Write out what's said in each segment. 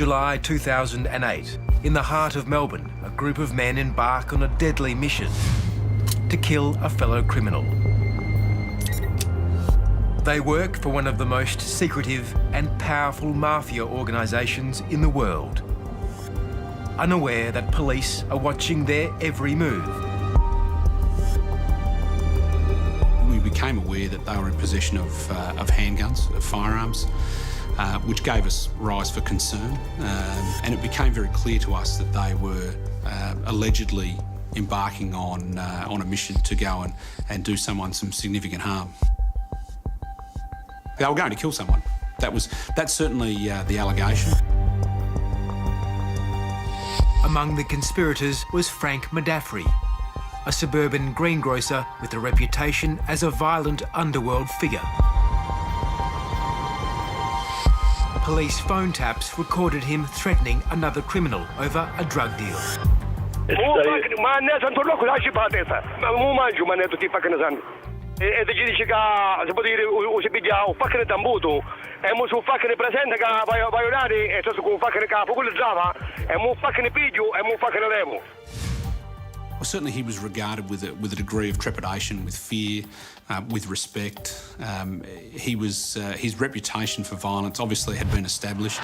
July 2008, in the heart of Melbourne, a group of men embark on a deadly mission to kill a fellow criminal. They work for one of the most secretive and powerful mafia organisations in the world, unaware that police are watching their every move. We became aware that they were in possession of handguns, of firearms, which gave us rise for concern. And it became very clear to us that they were allegedly embarking on a mission to go and do someone some significant harm. They were going to kill someone. That's certainly the allegation. Among the conspirators was Frank Modafferi, a suburban greengrocer with a reputation as a violent underworld figure. Police phone taps recorded him threatening another criminal over a drug deal. E ti dice che si può dire si piglia un fucking tambuto e mo su fucking presente che vai orari e sto con fucking capo quello Java e mo fucking piglio e mo fucking levo. Well, certainly he was regarded with a degree of trepidation, with fear, with respect. His reputation for violence obviously had been established.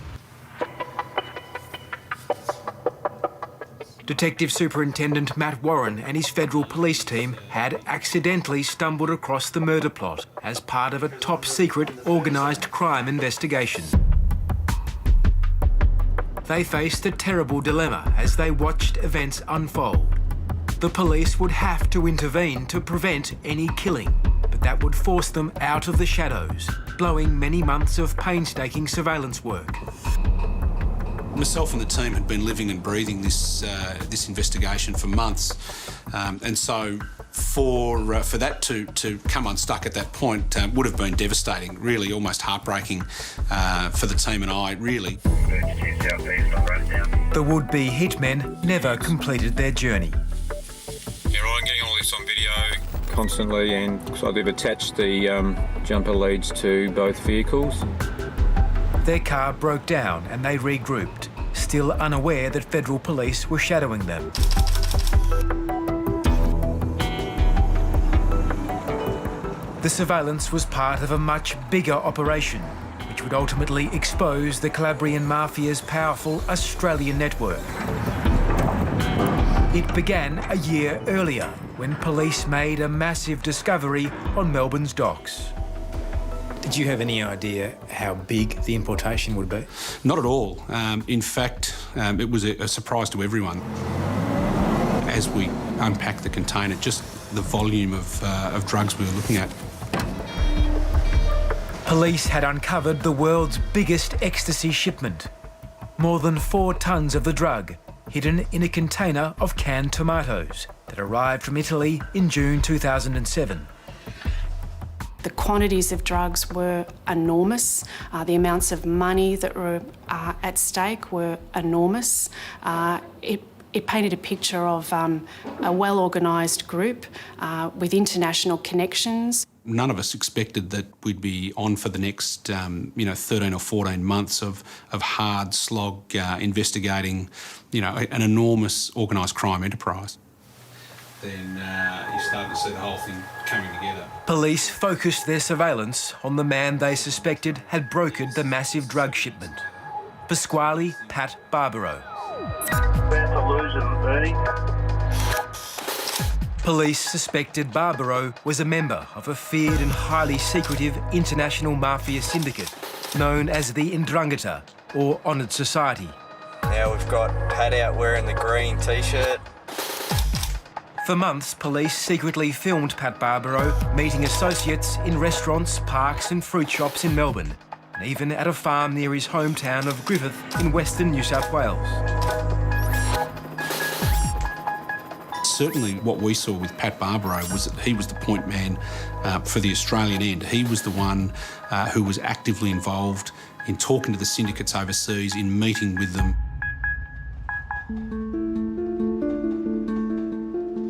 Detective Superintendent Matt Warren and his federal police team had accidentally stumbled across the murder plot as part of a top-secret organised crime investigation. They faced a terrible dilemma as they watched events unfold. The police would have to intervene to prevent any killing, but that would force them out of the shadows, blowing many months of painstaking surveillance work. Myself and the team had been living and breathing this investigation for months, and so for that to come unstuck at that point would have been devastating, really almost heartbreaking for the team and I, really. The would-be hitmen never completed their journey. Yeah, right, I'm getting all this on video. Constantly, and so they've attached the jumper leads to both vehicles. Their car broke down and they regrouped, still unaware that federal police were shadowing them. The surveillance was part of a much bigger operation, which would ultimately expose the Calabrian mafia's powerful Australian network. It began a year earlier, when police made a massive discovery on Melbourne's docks. Did you have any idea how big the importation would be? Not at all. In fact, it was a surprise to everyone. As we unpacked the container, just the volume of drugs we were looking at. Police had uncovered the world's biggest ecstasy shipment. More than 4 tons of the drug, hidden in a container of canned tomatoes that arrived from Italy in June 2007. The quantities of drugs were enormous. The amounts of money that were at stake were enormous. It painted a picture of a well-organised group with international connections. None of us expected that we'd be on for the next 13 or 14 months of hard slog investigating an enormous organised crime enterprise. Then you start to see the whole thing coming together. Police focused their surveillance on the man they suspected had brokered the massive drug shipment, Pasquale Pat Barbaro. Police suspected Barbaro was a member of a feared and highly secretive international mafia syndicate known as the 'Ndrangheta, or Honoured Society. Now we've got Pat out wearing the green T-shirt. For months, police secretly filmed Pat Barbaro meeting associates in restaurants, parks and fruit shops in Melbourne, and even at a farm near his hometown of Griffith in western New South Wales. Certainly what we saw with Pat Barbaro was that he was the point man for the Australian end. He was the one who was actively involved in talking to the syndicates overseas, in meeting with them.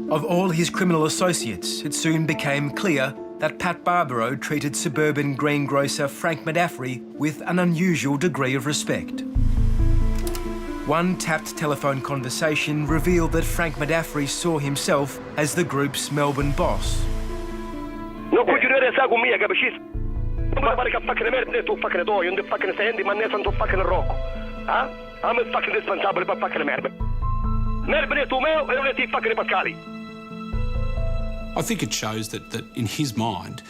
Of all his criminal associates, it soon became clear that Pat Barbaro treated suburban greengrocer Frank Modafferi with an unusual degree of respect. One tapped telephone conversation revealed that Frank Madafri saw himself as the group's Melbourne boss. Non continuare a stare con me, capisci? Non pare che fucking merda tu fucking toy, und fucking Sandy, man nessan tu fucking Rocco. Huh? I'm fucking responsible per fucking merda. Merda tu meu, e non ti fucking Pascali. I think it shows that in his mind,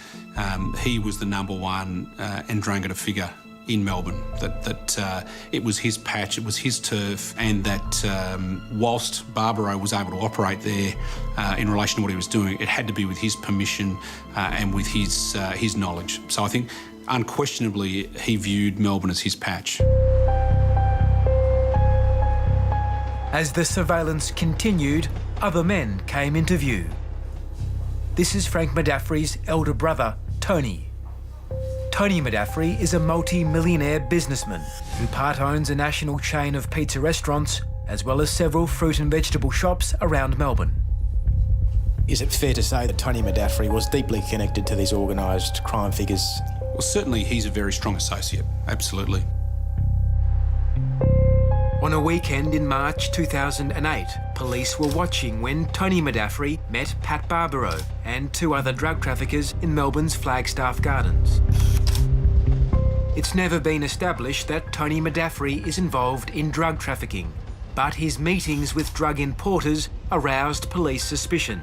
he was the number one Ndrangheta figure in Melbourne, that it was his patch, it was his turf, and that whilst Barbaro was able to operate there in relation to what he was doing, it had to be with his permission and with his knowledge. So I think unquestionably he viewed Melbourne as his patch. As the surveillance continued, other men came into view. This is Frank Madafri's elder brother, Tony. Tony Madafri is a multi-millionaire businessman who part owns a national chain of pizza restaurants as well as several fruit and vegetable shops around Melbourne. Is it fair to say that Tony Madafri was deeply connected to these organised crime figures? Well, certainly he's a very strong associate, absolutely. On a weekend in March 2008, police were watching when Tony Madafri met Pat Barbaro and two other drug traffickers in Melbourne's Flagstaff Gardens. It's never been established that Tony Madafri is involved in drug trafficking, but his meetings with drug importers aroused police suspicion.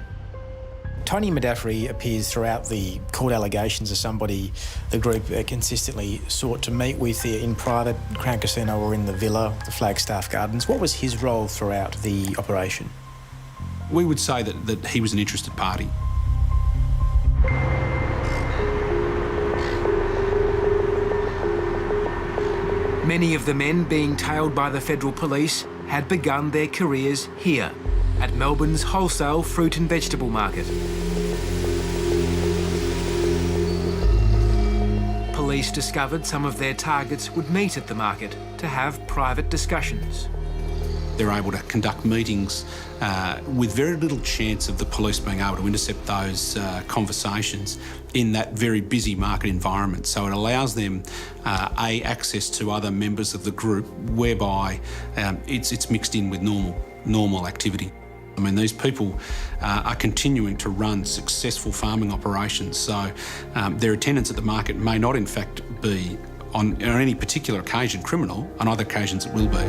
Tony Madafri appears throughout the court allegations as somebody the group consistently sought to meet with in private, Crown Casino or in the villa, the Flagstaff Gardens. What was his role throughout the operation? We would say that he was an interested party. Many of the men being tailed by the federal police had begun their careers here, at Melbourne's wholesale fruit and vegetable market. Police discovered some of their targets would meet at the market to have private discussions. They're able to conduct meetings with very little chance of the police being able to intercept those conversations in that very busy market environment. So it allows them access to other members of the group whereby it's mixed in with normal activity. I mean, these people are continuing to run successful farming operations, so their attendance at the market may not in fact be on any particular occasion criminal, on other occasions it will be.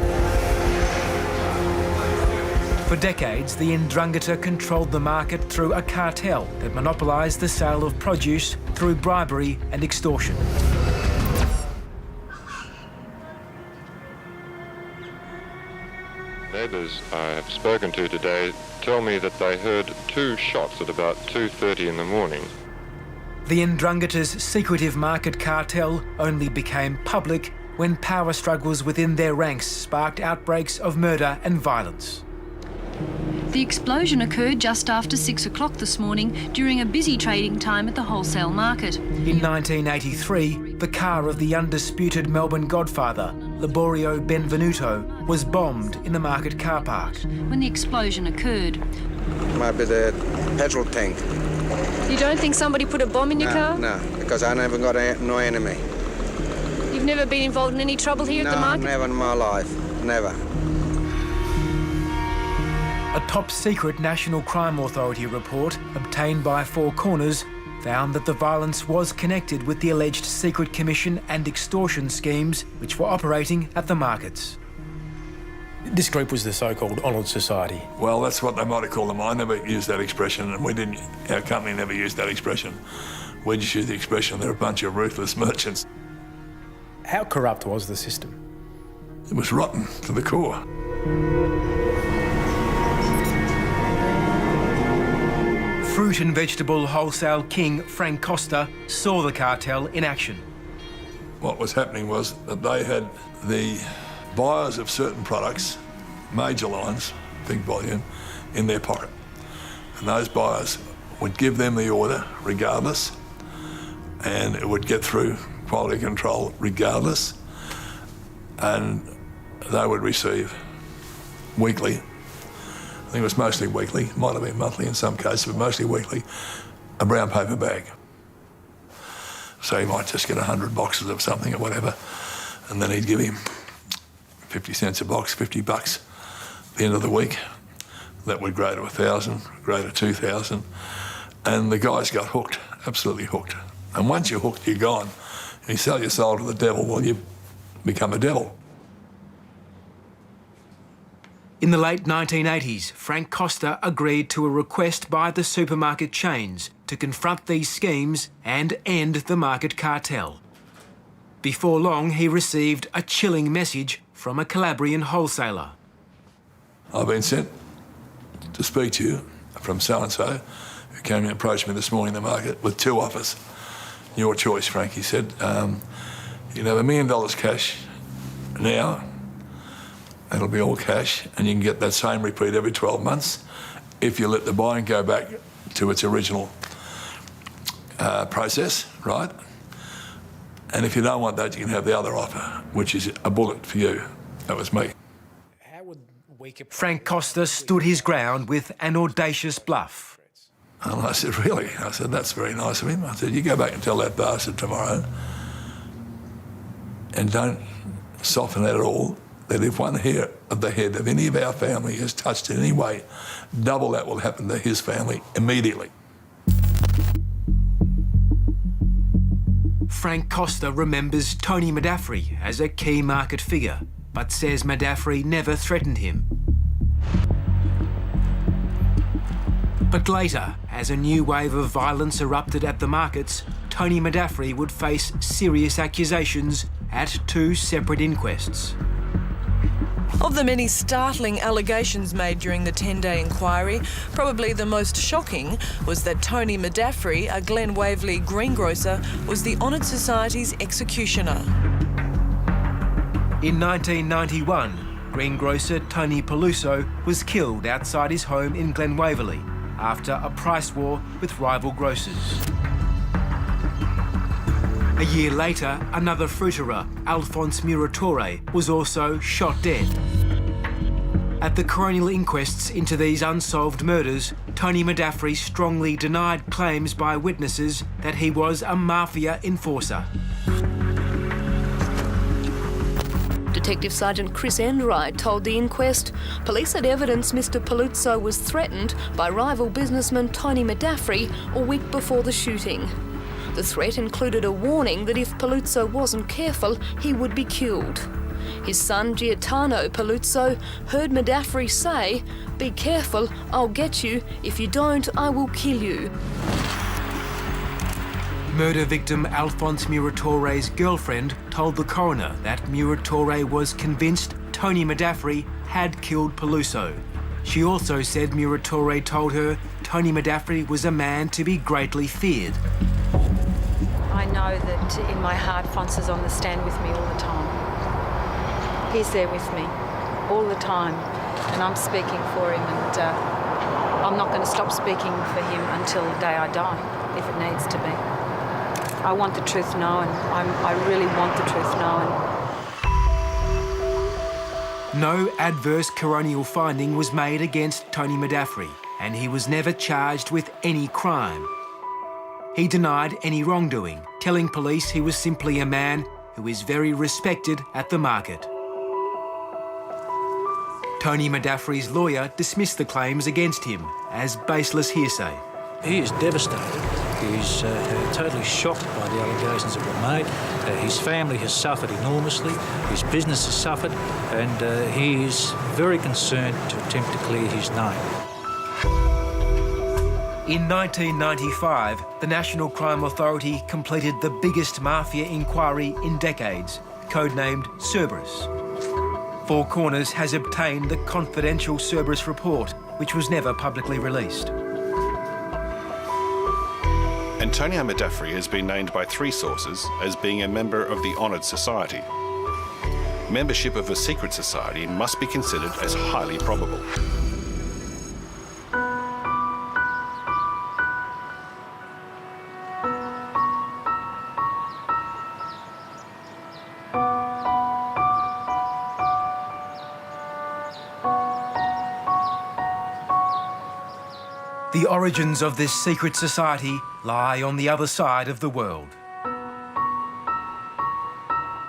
For decades, the Ndrangheta controlled the market through a cartel that monopolised the sale of produce through bribery and extortion. Neighbours I have spoken to today tell me that they heard 2 shots at about 2:30 in the morning. The Ndrangheta's secretive market cartel only became public when power struggles within their ranks sparked outbreaks of murder and violence. The explosion occurred just after 6 o'clock this morning during a busy trading time at the wholesale market. In 1983, the car of the undisputed Melbourne godfather, Laborio Benvenuto, was bombed in the market car park. When the explosion occurred, Might be the petrol tank. You don't think somebody put a bomb in your car? No, because I never got no enemy. You've never been involved in any trouble here at the market? No, never in my life. Never. A top-secret National Crime Authority report obtained by Four Corners found that the violence was connected with the alleged secret commission and extortion schemes which were operating at the markets. This group was the so-called Honoured Society. Well, that's what they might have called them. I never used that expression, and we didn't. Our company never used that expression. We just used the expression, they're a bunch of ruthless merchants. How corrupt was the system? It was rotten to the core. Fruit and vegetable wholesale king Frank Costa saw the cartel in action. What was happening was that they had the buyers of certain products, major lines, big volume, in their pocket. And those buyers would give them the order regardless, and it would get through quality control regardless, and they would receive weekly, I think it was mostly weekly, might have been monthly in some cases, but mostly weekly, a brown paper bag. So he might just get 100 boxes of something or whatever, and then he'd give him 50 cents a box, $50 at the end of the week. That would grow to 1,000, grow to 2,000. And the guys got hooked, absolutely hooked. And once you're hooked, you're gone. You sell your soul to the devil, well, you become a devil. In the late 1980s, Frank Costa agreed to a request by the supermarket chains to confront these schemes and end the market cartel. Before long, he received a chilling message from a Calabrian wholesaler. I've been sent to speak to you from so-and-so, who came and approached me this morning in the market with 2 offers. Your choice, Frank, he said. You can have $1 million cash now. It'll be all cash, and you can get that same repeat every 12 months if you let the buying go back to its original process, right? And if you don't want that, you can have the other offer, which is a bullet for you. That was me. Frank Costa stood his ground with an audacious bluff. And I said, really? I said, that's very nice of him. I said, you go back and tell that bastard tomorrow, and don't soften that at all, that if one hair of the head of any of our family is touched in any way, double that will happen to his family immediately. Frank Costa remembers Tony Madaffri as a key market figure, but says Madaffri never threatened him. But later, as a new wave of violence erupted at the markets, Tony Madaffri would face serious accusations at 2 separate inquests. Of the many startling allegations made during the 10-day inquiry, probably the most shocking was that Tony Madaffri, a Glen Waverley greengrocer, was the Honoured Society's executioner. In 1991, greengrocer Tony Peluso was killed outside his home in Glen Waverley after a price war with rival grocers. A year later, another fruiterer, Alphonse Muratore, was also shot dead. At the coronial inquests into these unsolved murders, Tony Madaffri strongly denied claims by witnesses that he was a mafia enforcer. Detective Sergeant Chris Enright told the inquest police had evidence Mr. Paluzzo was threatened by rival businessman Tony Madaffri a week before the shooting. The threat included a warning that if Paluzzo wasn't careful, he would be killed. His son, Gaetano Paluzzo, heard Madaffri say, "Be careful, I'll get you. If you don't, I will kill you." Murder victim Alphonse Muratore's girlfriend told the coroner that Muratore was convinced Tony Madaffri had killed Peluso. She also said Muratore told her Tony Madaffri was a man to be greatly feared. I know that in my heart, Fonz is on the stand with me all the time. He's there with me all the time, and I'm speaking for him, and I'm not going to stop speaking for him until the day I die, if it needs to be. I want the truth known. I really want the truth known. No adverse coronial finding was made against Tony Madaffri, and he was never charged with any crime. He denied any wrongdoing, telling police he was simply a man who is very respected at the market. Tony Madaffri's lawyer dismissed the claims against him as baseless hearsay. He is devastated. He's totally shocked by the allegations that were made. His family has suffered enormously. His business has suffered, and he is very concerned to attempt to clear his name. In 1995, the National Crime Authority completed the biggest mafia inquiry in decades, codenamed Cerberus. Four Corners has obtained the confidential Cerberus report, which was never publicly released. Antonio Madaffri has been named by 3 sources as being a member of the Honoured Society. Membership of a secret society must be considered as highly probable. The origins of this secret society lie on the other side of the world.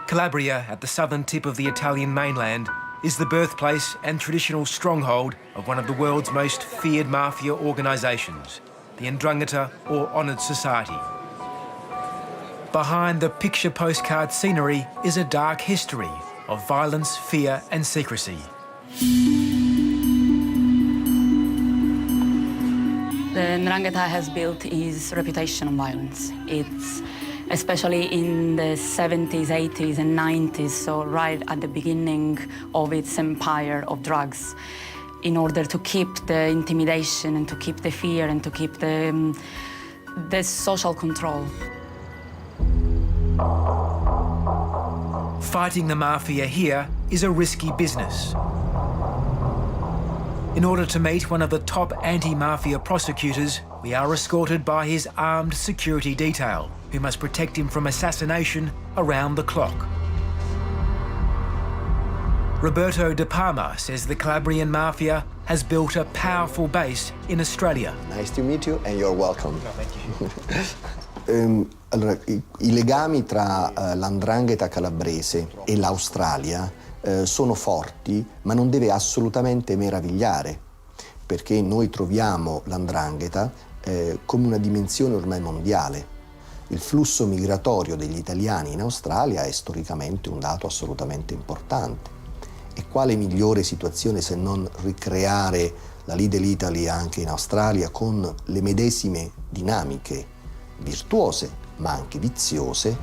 Calabria, at the southern tip of the Italian mainland, is the birthplace and traditional stronghold of one of the world's most feared mafia organisations, the 'Ndrangheta, or Honoured Society. Behind the picture postcard scenery is a dark history of violence, fear and secrecy. The 'Ndrangheta has built its reputation on violence. It's especially in the 70s, 80s and 90s, so right at the beginning of its empire of drugs, in order to keep the intimidation and to keep the fear and to keep the social control. Fighting the mafia here is a risky business. In order to meet one of the top anti-mafia prosecutors, we are escorted by his armed security detail, who must protect him from assassination around the clock. Roberto De Palma says the Calabrian mafia has built a powerful base in Australia. Nice to meet you and you're welcome. No, thank you. Allora, i legami tra l''Ndrangheta calabrese e l'Australia sono forti, ma non deve assolutamente meravigliare, perché noi troviamo l''Ndrangheta come una dimensione ormai mondiale. Il flusso migratorio degli italiani in Australia è storicamente un dato assolutamente importante. E quale migliore situazione se non ricreare la Lidl Italy anche in Australia con le medesime dinamiche virtuose, ma anche viziose.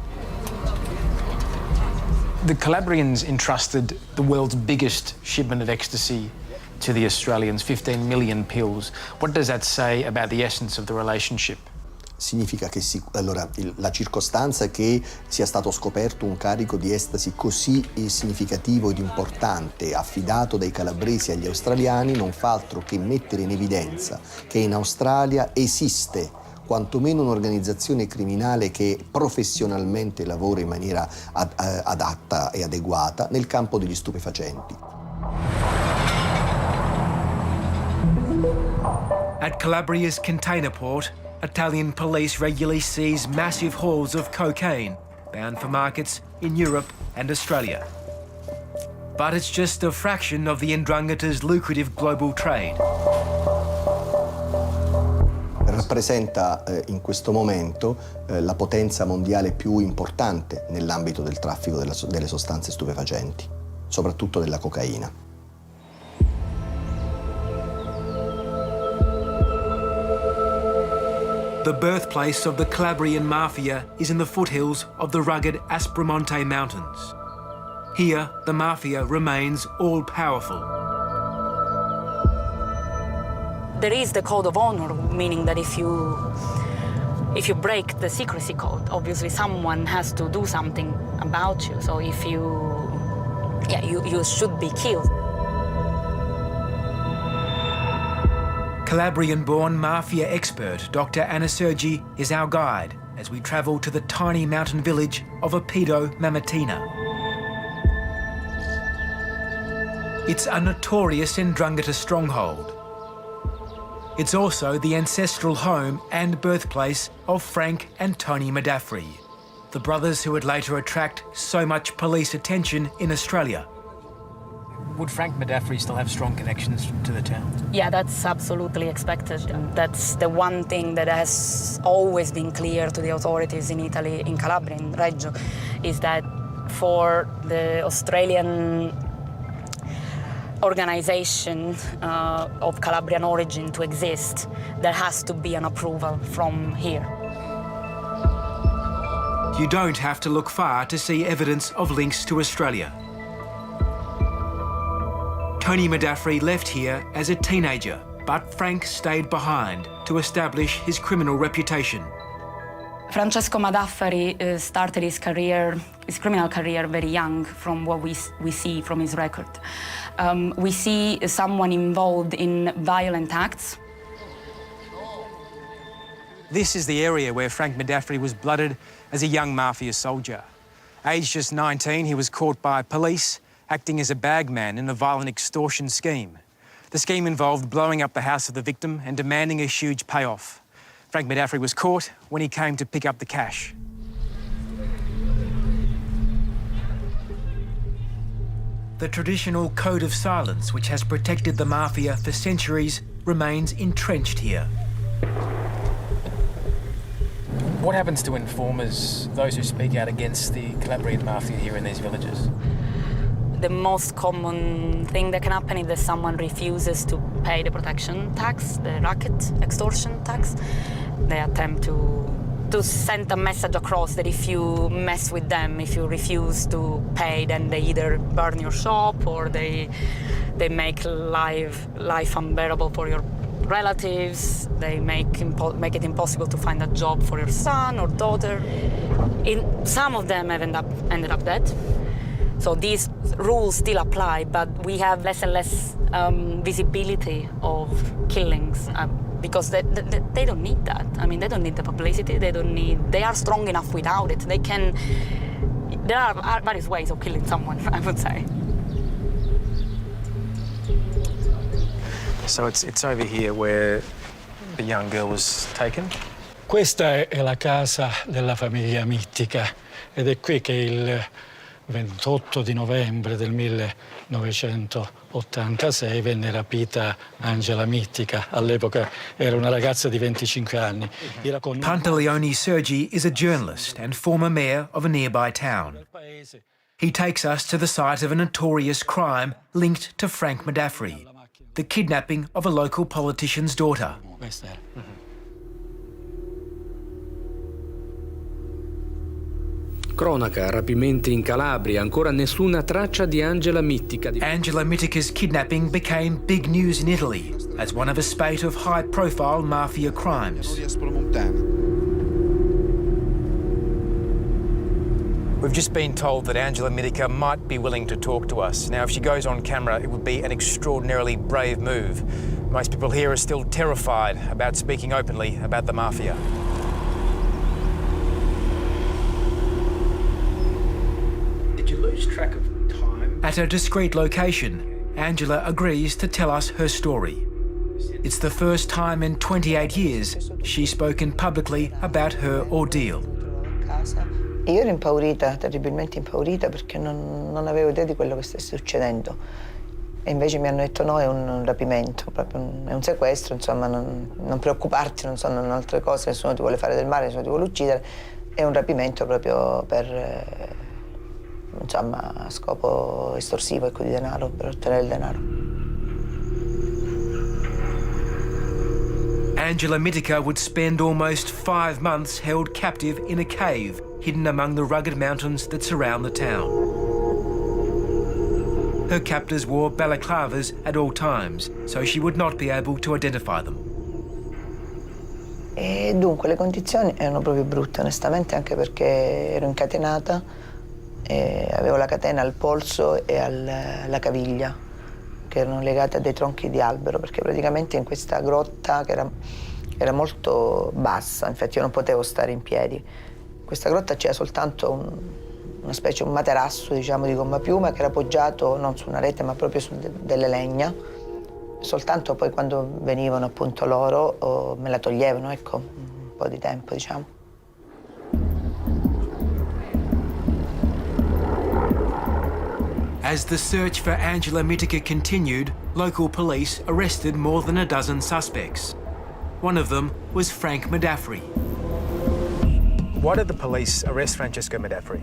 The Calabrians entrusted the world's biggest shipment of ecstasy to the Australians, 15 million pills. What does that say about the essence of the relationship? Significa che la circostanza che sia stato scoperto un carico di estasi così significativo ed importante affidato dai calabresi agli australiani non fa altro che mettere in evidenza che in Australia esiste quantomeno un'organizzazione criminale che professionalmente lavora in maniera adatta e adeguata nel campo degli stupefacenti. At Calabria's container port, Italian police regularly seize massive hauls of cocaine bound for markets in Europe and Australia. But it's just a fraction of the 'Ndrangheta's lucrative global trade. Rappresenta in questo momento la potenza mondiale più importante nell'ambito del traffico delle sostanze stupefacenti, soprattutto della cocaina. The birthplace of the Calabrian mafia is in the foothills of the rugged Aspromonte Mountains. Here, the mafia remains all-powerful. There is the code of honor, meaning that if you break the secrecy code, obviously someone has to do something about you. So if you should be killed. Calabrian-born mafia expert Dr. Anna Sergi is our guide as we travel to the tiny mountain village of Apido Mamertina. It's a notorious 'Ndrangheta stronghold. It's also the ancestral home and birthplace of Frank and Tony Medafri, the brothers who would later attract so much police attention in Australia. Would Frank Medafri still have strong connections to the town? Yeah, that's absolutely expected. That's the one thing that has always been clear to the authorities in Italy, in Calabria, in Reggio, is that for the Australian organisation of Calabrian origin to exist, there has to be an approval from here. You don't have to look far to see evidence of links to Australia. Tony Medafri left here as a teenager, but Frank stayed behind to establish his criminal reputation. Francesco Medafri started his criminal career very young, from what we see from his record. We see someone involved in violent acts. This is the area where Frank Medafri was blooded as a young mafia soldier. Aged just 19, he was caught by police, acting as a bagman in a violent extortion scheme. The scheme involved blowing up the house of the victim and demanding a huge payoff. Frank Medafri was caught when he came to pick up the cash. The traditional code of silence, which has protected the mafia for centuries, remains entrenched here. What happens to informers, those who speak out against the Calabrian mafia here in these villages? The most common thing that can happen is that someone refuses to pay the protection tax, the racket extortion tax. They attempt to send a message across that if you mess with them, if you refuse to pay, then they either burn your shop or they make life unbearable for your relatives. They make it impossible to find a job for your son or daughter. Some of them have ended up dead. So these rules still apply, but we have less and less visibility of killings. Because they don't need that. I mean, they don't need the publicity. They are strong enough without it. There are various ways of killing someone, I would say. So it's over here where the young girl was taken? Questa è la casa della famiglia Mittica ed è qui che il 28 di novembre del 1986 venne rapita Angela Mittica. All'epoca era una ragazza di 25 anni. Pantaleone Sergi is a journalist and former mayor of a nearby town. He takes us to the site of a notorious crime linked to Frank Medafri, the kidnapping of a local politician's daughter. Cronaca, rapimenti in Calabria, ancora nessuna traccia di Angela Mittica. Angela Mittica's kidnapping became big news in Italy as one of a spate of high-profile mafia crimes. We've just been told that Angela Mittica might be willing to talk to us. Now, if she goes on camera, it would be an extraordinarily brave move. Most people here are still terrified about speaking openly about the mafia. Did you lose track of time? At a discreet location, Angela agrees to tell us her story. It's the first time in 28 years she's spoken publicly about her ordeal. Io ero impaurita, terribilmente impaurita, perché non avevo idea di quello che stesse succedendo. E invece mi hanno detto no, è un rapimento, è un sequestro, insomma, non preoccuparti, non sono altre cose, nessuno ti vuole fare del male, nessuno ti vuole uccidere. È un rapimento proprio per, insomma, a scopo estorsivo, ecco, di denaro, per ottenere il denaro. Angela Mittica would spend almost 5 months held captive in a cave hidden among the rugged mountains that surround the town. Her captors wore balaclavas at all times, so she would not be able to identify them. E dunque le condizioni erano proprio brutte, onestamente, anche perché ero incatenata e avevo la catena al polso e alla caviglia, che erano legate a dei tronchi di albero, perché praticamente in questa grotta che era molto bassa, infatti io non potevo stare in piedi. In questa grotta c'era soltanto una specie, un materasso, diciamo, di gomma piuma che era appoggiato non su una rete ma proprio su delle legna. Soltanto poi quando venivano appunto loro me la toglievano, ecco, un po' di tempo, diciamo. As the search for Angela Mittica continued, local police arrested more than a dozen suspects. One of them was Frank Medafri. Why did the police arrest Francesco Medafri?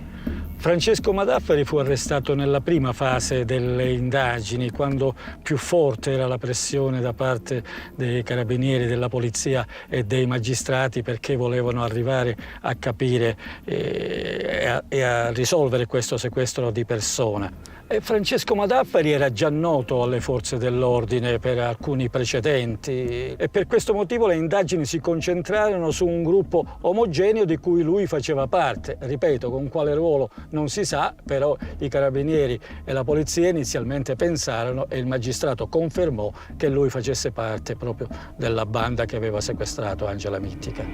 Francesco Medafri fu arrestato nella prima fase delle indagini, quando più forte era la pressione da parte dei carabinieri, della polizia e dei magistrati, perché volevano arrivare a capire e a risolvere questo sequestro di persona. E Francesco Medafri era già noto alle forze dell'ordine per alcuni precedenti e per questo motivo le indagini si concentrarono su un gruppo omogeneo di cui lui faceva parte. Ripeto, con quale ruolo non si sa, però i carabinieri e la polizia inizialmente pensarono e il magistrato confermò che lui facesse parte proprio della banda che aveva sequestrato Angela Mittica.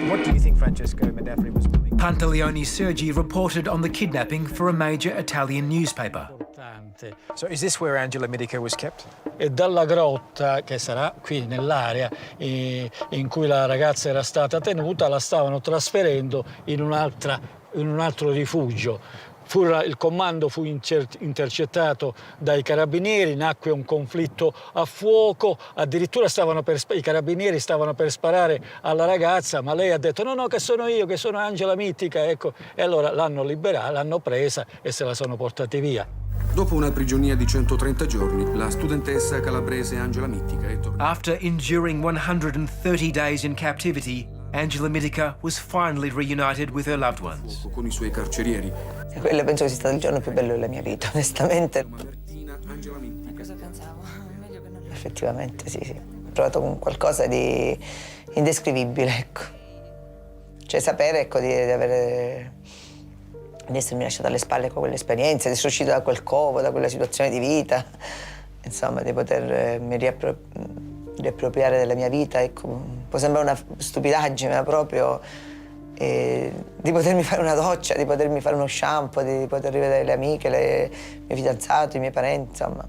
What do you think Francesco Medafri was doing? Pantaleone Sergi reported on the kidnapping for a major Italian newspaper. So is this where Angela Mittica was kept? E dalla grotta, che sarà qui nell'area in cui la ragazza era stata tenuta, la stavano trasferendo in un altro rifugio. Il comando fu intercettato dai carabinieri, nacque un conflitto a fuoco, addirittura i carabinieri stavano per sparare alla ragazza, ma lei ha detto no, che sono io, che sono Angela Mittica, ecco. E allora l'hanno liberata, l'hanno presa e se la sono portati via. Dopo una prigionia di 130 giorni, la studentessa calabrese Angela Mittica è tornata. After enduring 130 days in captivity, Angela Mittica was finally reunited with her loved ones. Con i suoi carcerieri. E quello penso che sia stato il giorno più bello della mia vita, onestamente. Cosa pensavo? Meglio che non lo... Effettivamente, sì. Ho provato con qualcosa di indescrivibile, ecco. Cioè sapere, ecco, di essermi lasciata alle spalle con quell'esperienza, di essere uscita da quel covo, da quella situazione di vita, insomma, di potermi riappropriare della mia vita, ecco. Può sembrare una stupidaggine, ma proprio di potermi fare una doccia, di potermi fare uno shampoo, di poter rivedere le amiche, il mio fidanzato, i miei parenti, insomma.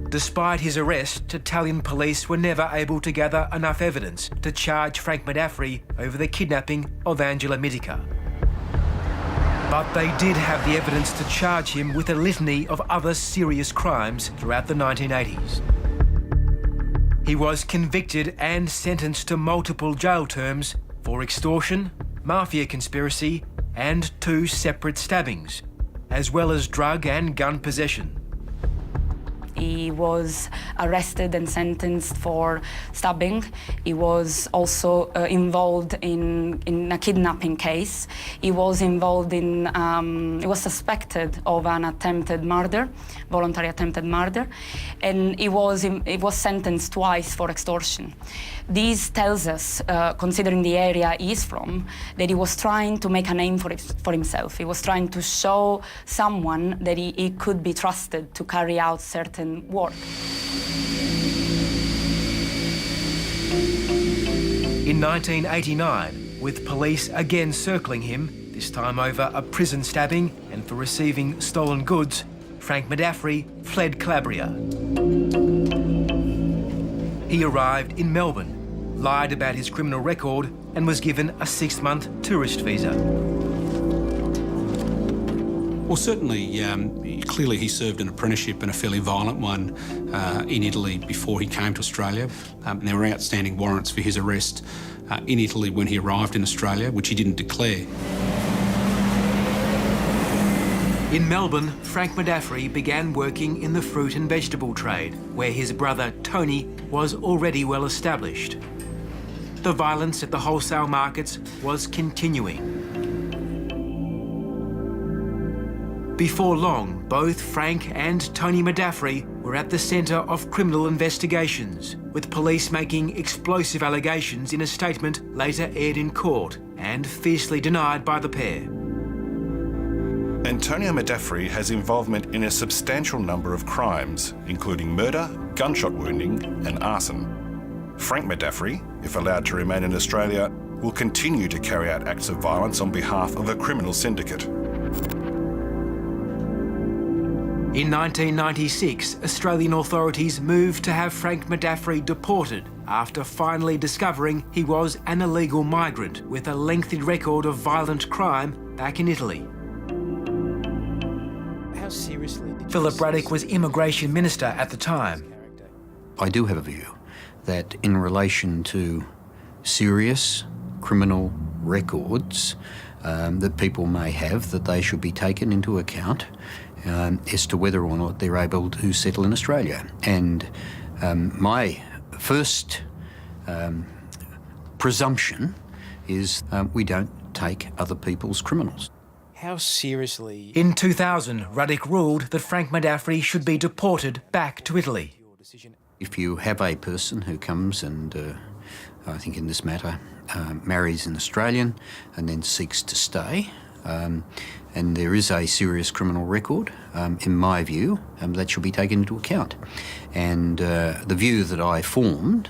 Despite his arrest, Italian police were never able to gather enough evidence to charge Frank Medafri over the kidnapping of Angela Mittica. But they did have the evidence to charge him with a litany of other serious crimes throughout the 1980s. He was convicted and sentenced to multiple jail terms for extortion, mafia conspiracy, and 2 separate stabbings, as well as drug and gun possession. He was arrested and sentenced for stabbing. He was also involved in a kidnapping case. He was involved in, he was suspected of an attempted murder, voluntary attempted murder, and he was sentenced twice for extortion. This tells us, considering the area he's from, that he was trying to make a name for himself. He was trying to show someone that he could be trusted to carry out certain work. In 1989, with police again circling him, this time over a prison stabbing and for receiving stolen goods, Frank Medafri fled Calabria. He arrived in Melbourne, lied about his criminal record and was given a 6-month tourist visa. Well, certainly, clearly he served an apprenticeship and a fairly violent one in Italy before he came to Australia. There were outstanding warrants for his arrest in Italy when he arrived in Australia, which he didn't declare. In Melbourne, Frank Medafri began working in the fruit and vegetable trade, where his brother Tony was already well established. The violence at the wholesale markets was continuing. Before long, both Frank and Tony Medafri were at the centre of criminal investigations, with police making explosive allegations in a statement later aired in court and fiercely denied by the pair. Antonio Medafri has involvement in a substantial number of crimes, including murder, gunshot wounding and arson. Frank Medafri, if allowed to remain in Australia, will continue to carry out acts of violence on behalf of a criminal syndicate. In 1996, Australian authorities moved to have Frank Medafri deported after finally discovering he was an illegal migrant with a lengthy record of violent crime back in Italy. How seriously did Philip Ruddock was Immigration Minister at the time. I do have a view that in relation to serious criminal records that people may have, that they should be taken into account as to whether or not they're able to settle in Australia. And my first presumption is we don't take other people's criminals. How seriously? In 2000, Ruddock ruled that Frank Medafri should be deported back to Italy. If you have a person who comes and, I think in this matter, marries an Australian and then seeks to stay, and there is a serious criminal record, in my view, that should be taken into account. And the view that I formed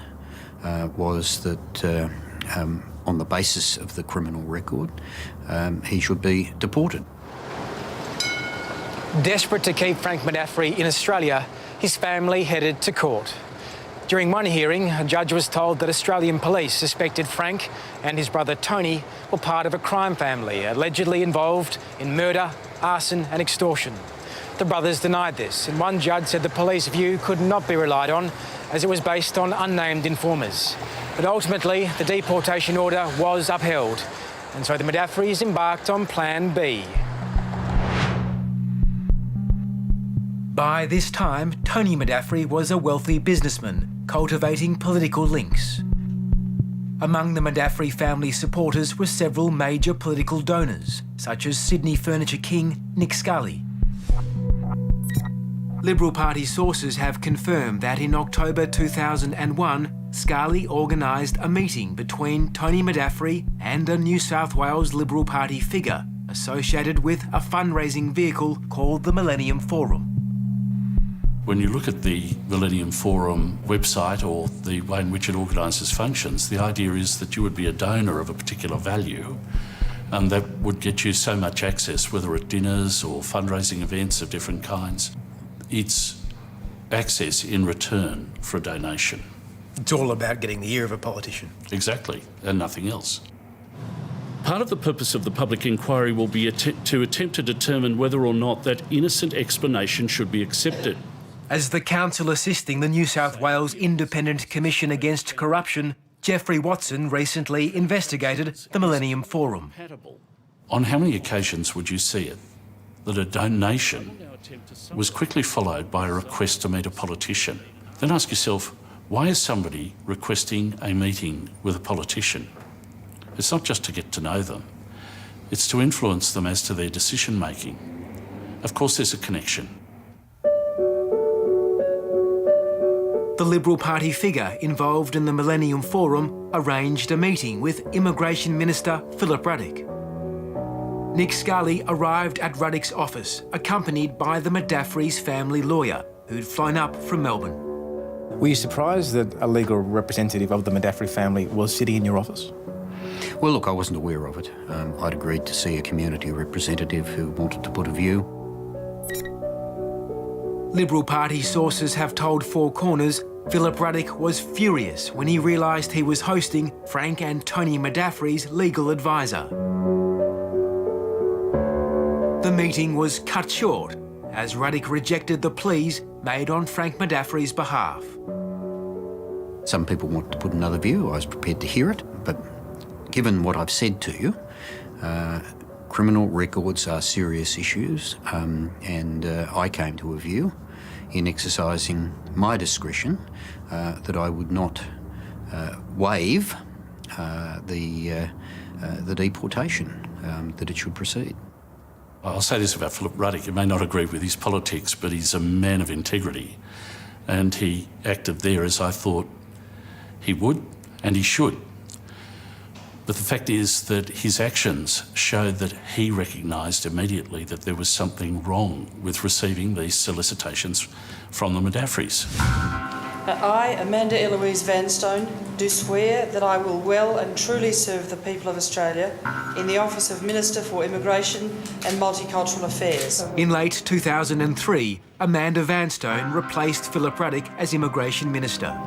was that on the basis of the criminal record, he should be deported. Desperate to keep Frank Medafri in Australia, his family headed to court. During one hearing, a judge was told that Australian police suspected Frank and his brother Tony were part of a crime family allegedly involved in murder, arson and extortion. The brothers denied this, and one judge said the police view could not be relied on as it was based on unnamed informers. But ultimately, the deportation order was upheld, and so the Modaffris embarked on Plan B. By this time, Tony Modaffri was a wealthy businessman, cultivating political links. Among the Modaffri family supporters were several major political donors, such as Sydney furniture king Nick Scali. Liberal Party sources have confirmed that in October 2001, Scali organised a meeting between Tony Modaffri and a New South Wales Liberal Party figure associated with a fundraising vehicle called the Millennium Forum. When you look at the Millennium Forum website or the way in which it organises functions, the idea is that you would be a donor of a particular value and that would get you so much access, whether at dinners or fundraising events of different kinds. It's access in return for a donation. It's all about getting the ear of a politician. Exactly, and nothing else. Part of the purpose of the public inquiry will be to attempt to determine whether or not that innocent explanation should be accepted. As the counsel assisting the New South Wales Independent Commission Against Corruption, Jeffrey Watson recently investigated the Millennium Forum. On how many occasions would you see it that a donation was quickly followed by a request to meet a politician? Then ask yourself, why is somebody requesting a meeting with a politician? It's not just to get to know them, it's to influence them as to their decision making. Of course, there's a connection. The Liberal Party figure involved in the Millennium Forum arranged a meeting with Immigration Minister Philip Ruddock. Nick Scali arrived at Ruddock's office, accompanied by the Modaffris' family lawyer, who'd flown up from Melbourne. Were you surprised that a legal representative of the Modaffri family was sitting in your office? Well, look, I wasn't aware of it. I'd agreed to see a community representative who wanted to put a view. Liberal Party sources have told Four Corners Philip Ruddock was furious when he realised he was hosting Frank and Tony Modaffri's legal advisor. The meeting was cut short as Ruddock rejected the pleas made on Frank Modaffri's behalf. Some people wanted to put another view. I was prepared to hear it, but given what I've said to you, criminal records are serious issues, and I came to a view in exercising my discretion that I would not waive the deportation, that it should proceed. I'll say this about Philip Ruddock. You may not agree with his politics, but he's a man of integrity, and he acted there as I thought he would and he should. But the fact is that his actions showed that he recognised immediately that there was something wrong with receiving these solicitations from the Modaffris. I, Amanda Eloise Vanstone, do swear that I will well and truly serve the people of Australia in the office of Minister for Immigration and Multicultural Affairs. In late 2003, Amanda Vanstone replaced Philip Ruddock as Immigration Minister.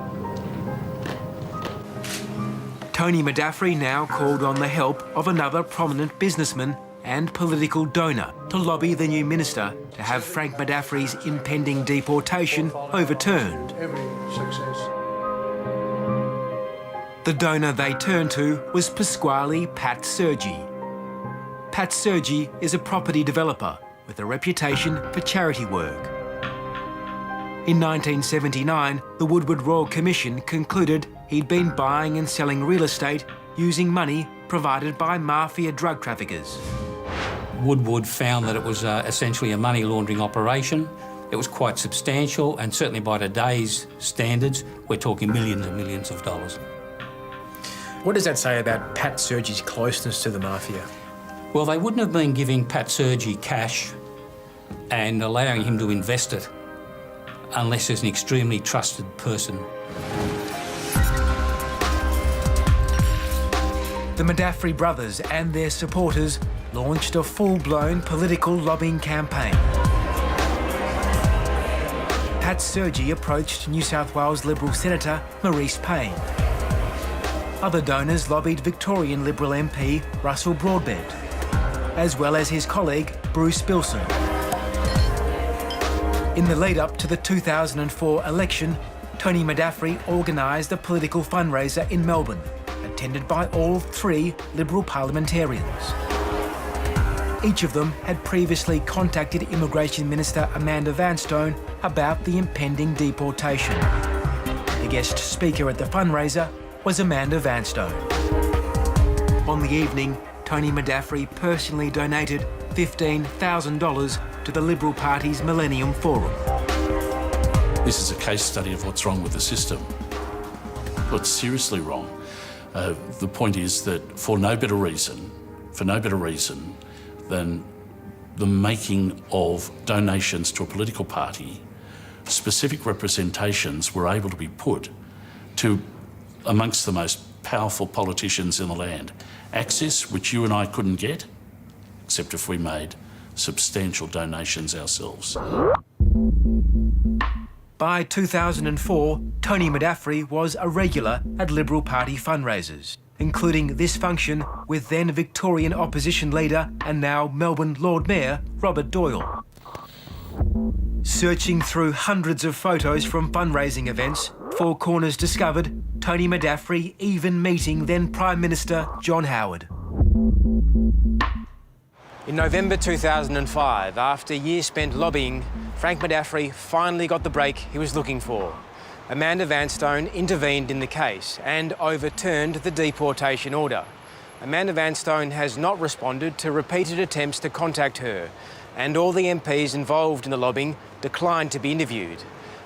Tony Modaffri now called on the help of another prominent businessman and political donor to lobby the new minister to have Frank Modaffri's impending deportation overturned. The donor they turned to was Pasquale Pat Sergi. Pat Sergi is a property developer with a reputation for charity work. In 1979, the Woodward Royal Commission concluded he'd been buying and selling real estate using money provided by mafia drug traffickers. Woodward found that it was essentially a money laundering operation. It was quite substantial, and certainly by today's standards, we're talking millions and millions of dollars. What does that say about Pat Sergi's closeness to the mafia? Well, they wouldn't have been giving Pat Sergi cash and allowing him to invest it unless there's an extremely trusted person. The Modaffri brothers and their supporters launched a full-blown political lobbying campaign. Pat Sergi approached New South Wales Liberal Senator Maurice Payne. Other donors lobbied Victorian Liberal MP Russell Broadbent, as well as his colleague Bruce Bilson. In the lead-up to the 2004 election, Tony Madaffri organised a political fundraiser in Melbourne, attended by all 3 Liberal parliamentarians. Each of them had previously contacted Immigration Minister Amanda Vanstone about the impending deportation. The guest speaker at the fundraiser was Amanda Vanstone. On the evening, Tony Madaffri personally donated $15,000 to the Liberal Party's Millennium Forum. This is a case study of what's wrong with the system. What's seriously wrong. The point is that for no better reason than the making of donations to a political party, specific representations were able to be put to amongst the most powerful politicians in the land. Access which you and I couldn't get, except if we made substantial donations ourselves. By 2004, Tony Madaffri was a regular at Liberal Party fundraisers, including this function with then Victorian opposition leader and now Melbourne Lord Mayor Robert Doyle. Searching through hundreds of photos from fundraising events, Four Corners discovered Tony Madaffri even meeting then Prime Minister John Howard. In November 2005, after years spent lobbying, Frank Madaffri finally got the break he was looking for. Amanda Vanstone intervened in the case and overturned the deportation order. Amanda Vanstone has not responded to repeated attempts to contact her, and all the MPs involved in the lobbying declined to be interviewed.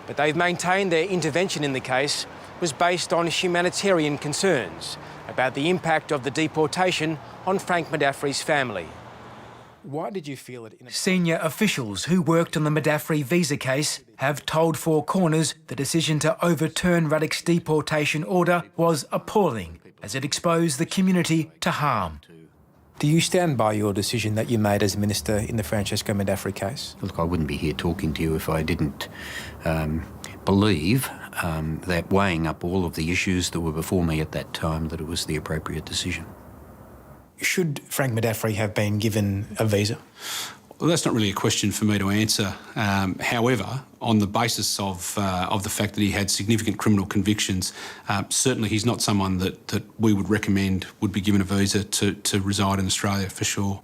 But they've maintained their intervention in the case was based on humanitarian concerns about the impact of the deportation on Frank Madaffri's family. Why did you feel it? Senior officials who worked on the Madaffri visa case have told Four Corners the decision to overturn Ruddock's deportation order was appalling, as it exposed the community to harm. Do you stand by your decision that you made as Minister in the Francesco Madaffri case? Look, I wouldn't be here talking to you if I didn't believe that weighing up all of the issues that were before me at that time, that it was the appropriate decision. Should Frank Madaffri have been given a visa? Well, that's not really a question for me to answer. However, on the basis of the fact that he had significant criminal convictions, certainly he's not someone that we would recommend would be given a visa to reside in Australia, for sure.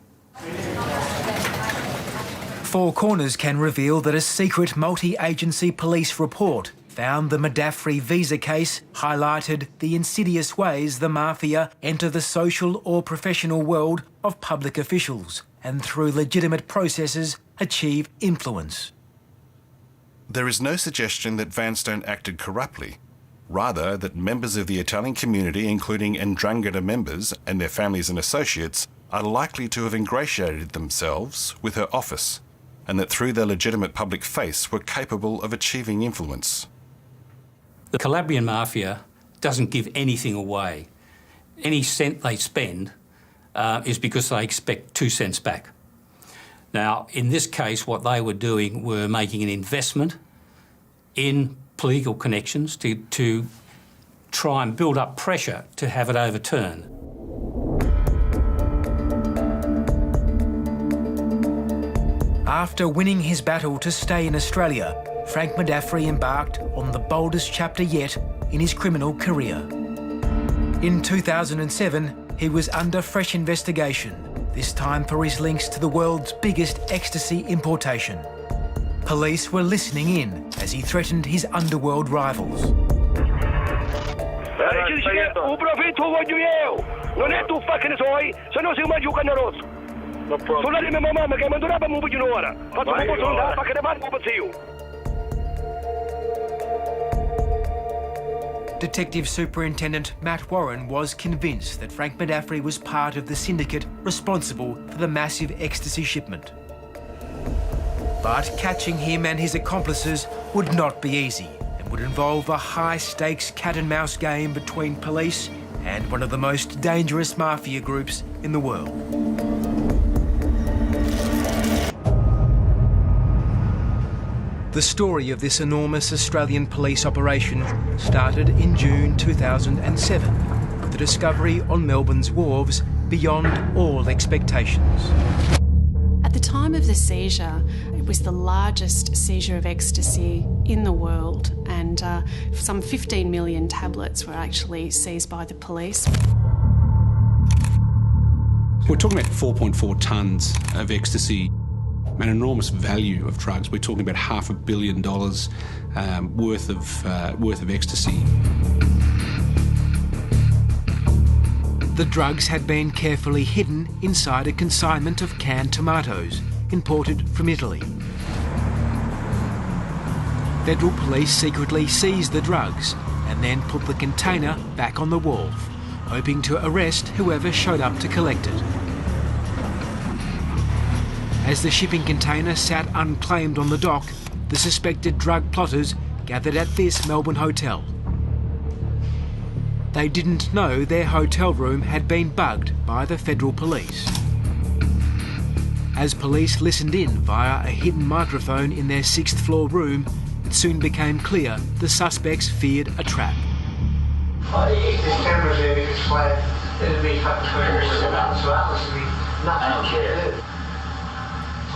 Four Corners can reveal that a secret multi-agency police report found the Madaffri visa case highlighted the insidious ways the mafia enter the social or professional world of public officials and through legitimate processes achieve influence. There is no suggestion that Vanstone acted corruptly. Rather, that members of the Italian community, including 'Ndrangheta members and their families and associates, are likely to have ingratiated themselves with her office, and that through their legitimate public face were capable of achieving influence. The Calabrian mafia doesn't give anything away. Any cent they spend is because they expect 2 cents back. Now, in this case, what they were doing were making an investment in political connections to try and build up pressure to have it overturned. After winning his battle to stay in Australia, Frank Madaffri embarked on the boldest chapter yet in his criminal career. In 2007, he was under fresh investigation, this time for his links to the world's biggest ecstasy importation. Police were listening in as he threatened his underworld rivals. Detective Superintendent Matt Warren was convinced that Frank Madaffri was part of the syndicate responsible for the massive ecstasy shipment. But catching him and his accomplices would not be easy and would involve a high-stakes cat-and-mouse game between police and one of the most dangerous mafia groups in the world. The story of this enormous Australian police operation started in June 2007, with the discovery on Melbourne's wharves beyond all expectations. At the time of the seizure, it was the largest seizure of ecstasy in the world, and some 15 million tablets were actually seized by the police. We're talking about 4.4 tonnes of ecstasy, an enormous value of drugs. We're talking about $500 million worth of ecstasy. The drugs had been carefully hidden inside a consignment of canned tomatoes imported from Italy. Federal police secretly seized the drugs and then put the container back on the wharf, hoping to arrest whoever showed up to collect it. As the shipping container sat unclaimed on the dock, the suspected drug plotters gathered at this Melbourne hotel. They didn't know their hotel room had been bugged by the federal police. As police listened in via a hidden microphone in their 6th floor room, it soon became clear the suspects feared a trap. If there's cameras there, if it's flat, it'll be fucking cameras about to Atlas, it'll be nothing to do.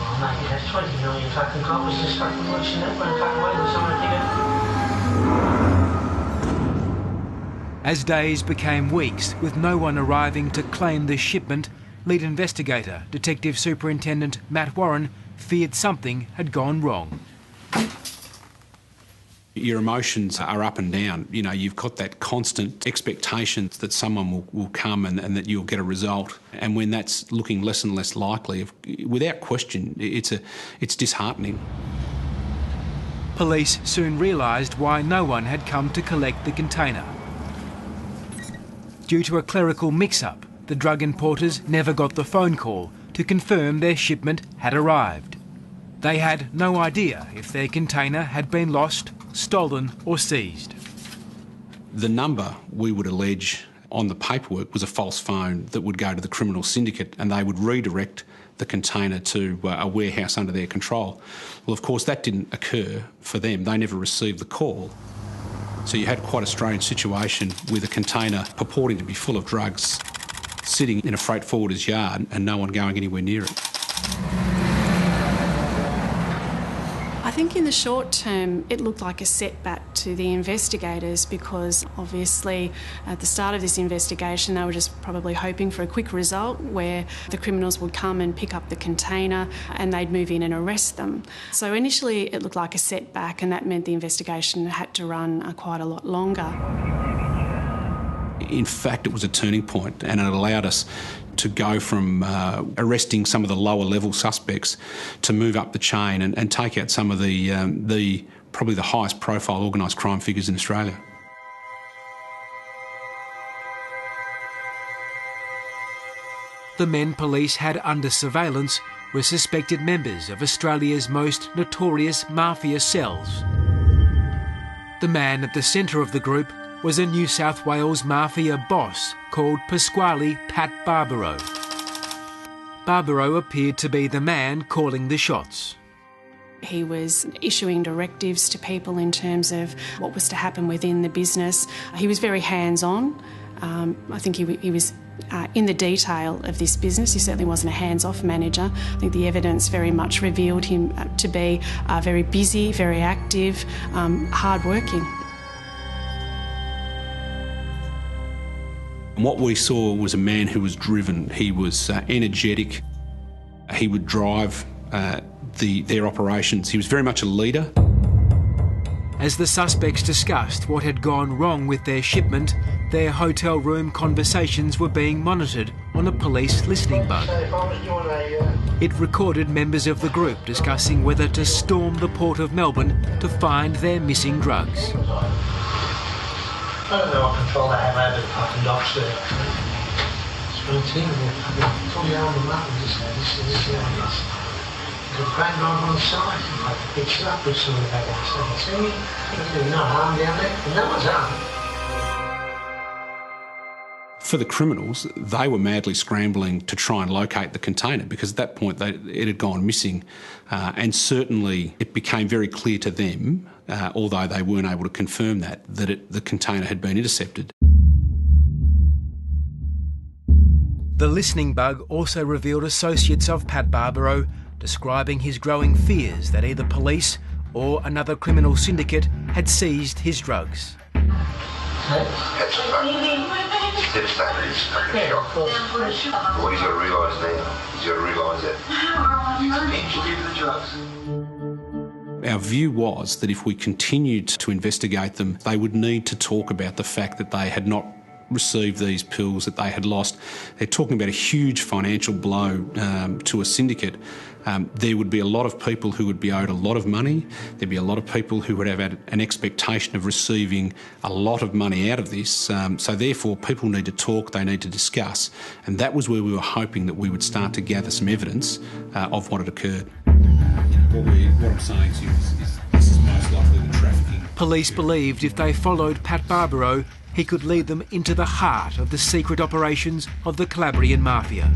Oh mate, that's 20 million fucking coppers just fucking watching that one fucking way with someone bigger. As days became weeks with no one arriving to claim the shipment, lead investigator, Detective Superintendent Matt Warren, feared something had gone wrong. Your emotions are up and down. You know, you've got that constant expectation that someone will come and that you'll get a result. And when that's looking less and less likely, without question, it's disheartening. Police soon realised why no one had come to collect the container. Due to a clerical mix-up, the drug importers never got the phone call to confirm their shipment had arrived. They had no idea if their container had been lost, stolen or seized. The number we would allege on the paperwork was a false phone that would go to the criminal syndicate, and they would redirect the container to a warehouse under their control. Well, of course, that didn't occur for them. They never received the call. So you had quite a strange situation with a container purporting to be full of drugs sitting in a freight forwarder's yard and no one going anywhere near it. I think in the short term it looked like a setback to the investigators, because obviously at the start of this investigation they were just probably hoping for a quick result where the criminals would come and pick up the container and they'd move in and arrest them. So initially it looked like a setback, and that meant the investigation had to run quite a lot longer. In fact, it was a turning point, and it allowed us to go from arresting some of the lower level suspects to move up the chain and take out some of the probably the highest profile organised crime figures in Australia. The men police had under surveillance were suspected members of Australia's most notorious mafia cells. The man at the centre of the group was a New South Wales mafia boss called Pasquale Pat Barbaro. Barbaro appeared to be the man calling the shots. He was issuing directives to people in terms of what was to happen within the business. He was very hands-on. I think he was in the detail of this business. He certainly wasn't a hands-off manager. I think the evidence very much revealed him to be very busy, very active, hard-working. What we saw was a man who was driven. He was energetic. He would drive their operations. He was very much a leader. As the suspects discussed what had gone wrong with their shipment, their hotel room conversations were being monitored on a police listening bug. It recorded members of the group discussing whether to storm the Port of Melbourne to find their missing drugs. I don't know what control they have over the fucking docks there. It's routine. They're fully on the map and just say, this is how it is. There's a crane driver on the side. You have to pitch it up with someone back outside. See, there's no harm down there. And no one's harmed. For the criminals, they were madly scrambling to try and locate the container because at that point it had gone missing, and certainly it became very clear to them, although they weren't able to confirm that the container had been intercepted. The listening bug also revealed associates of Pat Barbaro describing his growing fears that either police or another criminal syndicate had seized his drugs. That's devastating. It's fucking shock. But what he's got to realise now, he's got to realise that he's Our view was that if we continued to investigate them, they would need to talk about the fact that they had not received these pills, that they had lost. They're talking about a huge financial blow to a syndicate. There would be a lot of people who would be owed a lot of money. There'd be a lot of people who would have had an expectation of receiving a lot of money out of this. So therefore, people need to talk, they need to discuss. And that was where we were hoping that we would start to gather some evidence of what had occurred. What I'm saying to you is this is most likely the trafficking. Police believed if they followed Pat Barbaro, he could lead them into the heart of the secret operations of the Calabrian mafia.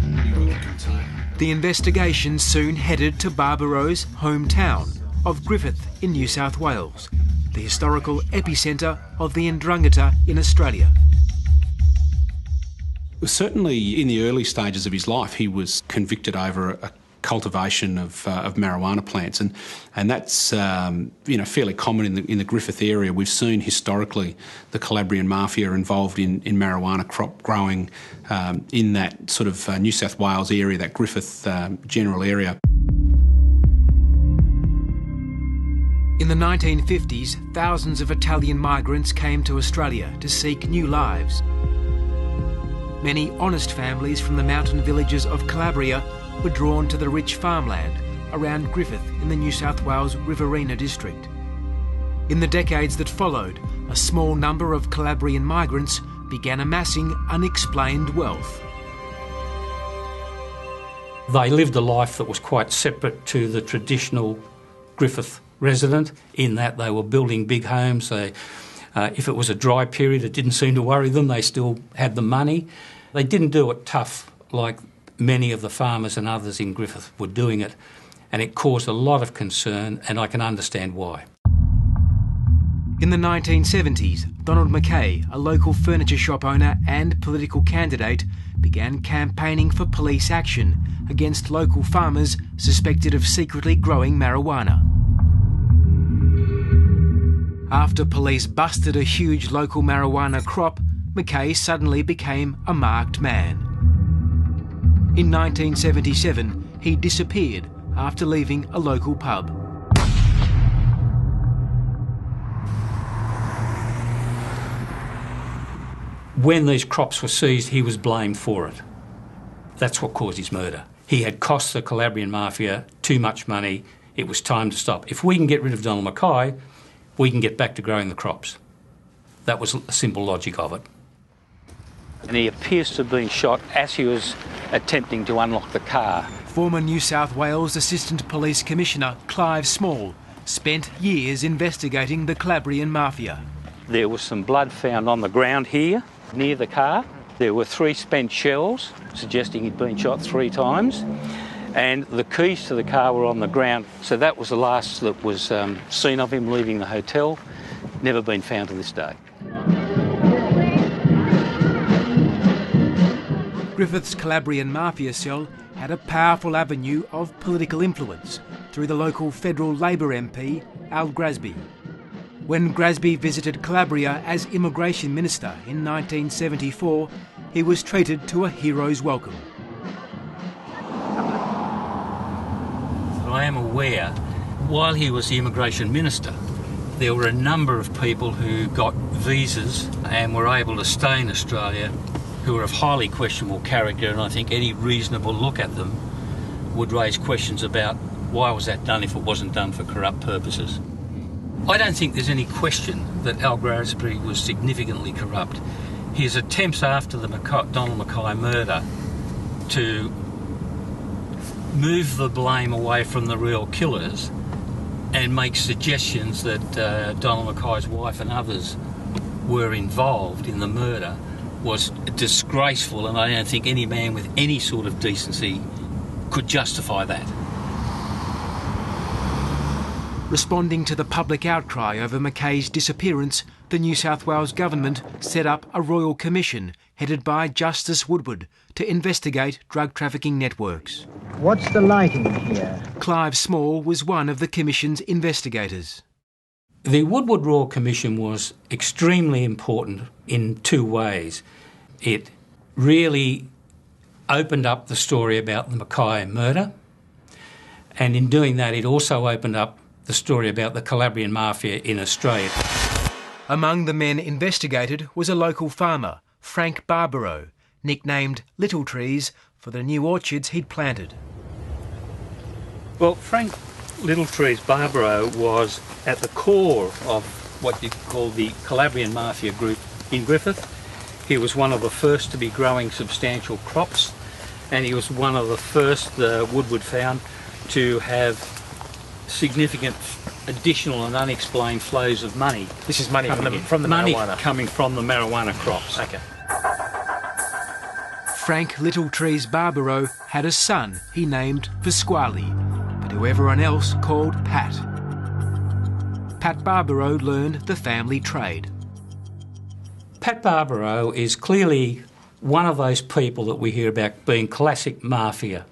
The investigation soon headed to Barbaro's hometown of Griffith in New South Wales, the historical epicentre of the Ndrangheta in Australia. Certainly in the early stages of his life, he was convicted over a cultivation of marijuana plants, and that's fairly common in the Griffith area. We've seen historically the Calabrian mafia involved in marijuana crop growing in that sort of New South Wales area, that Griffith general area. In the 1950s, thousands of Italian migrants came to Australia to seek new lives. Many honest families from the mountain villages of Calabria were drawn to the rich farmland around Griffith in the New South Wales Riverina district. In the decades that followed, a small number of Calabrian migrants began amassing unexplained wealth. They lived a life that was quite separate to the traditional Griffith resident in that they were building big homes. If it was a dry period, it didn't seem to worry them. They still had the money. They didn't do it tough like many of the farmers and others in Griffith were doing it, and it caused a lot of concern, and I can understand why. In the 1970s, Donald McKay, a local furniture shop owner and political candidate, began campaigning for police action against local farmers suspected of secretly growing marijuana. After police busted a huge local marijuana crop, McKay suddenly became a marked man. In 1977, he disappeared after leaving a local pub. When these crops were seized, he was blamed for it. That's what caused his murder. He had cost the Calabrian mafia too much money. It was time to stop. If we can get rid of Donald Mackay, we can get back to growing the crops. That was the simple logic of it. And he appears to have been shot as he was attempting to unlock the car. Former New South Wales Assistant Police Commissioner Clive Small spent years investigating the Calabrian mafia. There was some blood found on the ground here, near the car. There were 3 spent shells, suggesting he'd been shot 3 times. And the keys to the car were on the ground. So that was the last that was seen of him leaving the hotel. Never been found to this day. Griffith's Calabrian mafia cell had a powerful avenue of political influence through the local federal Labor MP, Al Grasby. When Grasby visited Calabria as Immigration Minister in 1974, he was treated to a hero's welcome. I am aware, while he was the Immigration Minister, there were a number of people who got visas and were able to stay in Australia who were of highly questionable character, and I think any reasonable look at them would raise questions about why was that done if it wasn't done for corrupt purposes. I don't think there's any question that Al Grasby was significantly corrupt. His attempts after the Donald Mackay murder to move the blame away from the real killers and make suggestions that Donald Mackay's wife and others were involved in the murder was disgraceful, and I don't think any man with any sort of decency could justify that. Responding to the public outcry over McKay's disappearance, the New South Wales government set up a royal commission headed by Justice Woodward to investigate drug trafficking networks. What's the lighting here? Clive Small was one of the commission's investigators. The Woodward Royal Commission was extremely important in two ways. It really opened up the story about the Mackay murder, and in doing that it also opened up the story about the Calabrian mafia in Australia. Among the men investigated was a local farmer, Frank Barbaro, nicknamed Little Trees for the new orchards he'd planted. Well, Frank Little Trees Barbaro was at the core of what you call the Calabrian mafia group in Griffith. He was one of the first to be growing substantial crops, and he was one of the first, Woodward found, to have significant additional and unexplained flows of money. This is money from the money marijuana? Coming from the marijuana crops. Okay. Frank Little Trees Barbaro had a son he named Pasquale, but who everyone else called Pat. Pat Barbaro learned the family trade. Pat Barbaro is clearly one of those people that we hear about being classic mafia.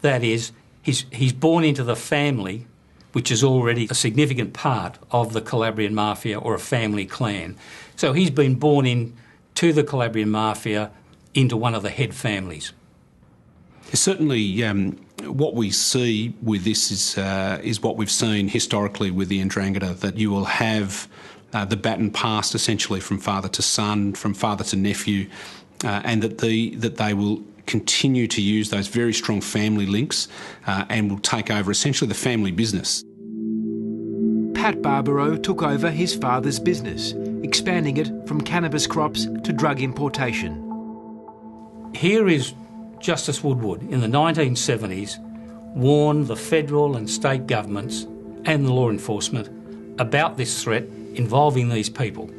That is, he's born into the family, which is already a significant part of the Calabrian mafia or a family clan. So he's been born into the Calabrian mafia, into one of the head families. Certainly, what we see with this is what we've seen historically with the Ndrangheta, that you will have the baton passed essentially from father to son, from father to nephew, and that they will continue to use those very strong family links and will take over essentially the family business. Pat Barbaro took over his father's business, expanding it from cannabis crops to drug importation. Here is Justice Woodward in the 1970s warned the federal and state governments and the law enforcement about this threat involving these people.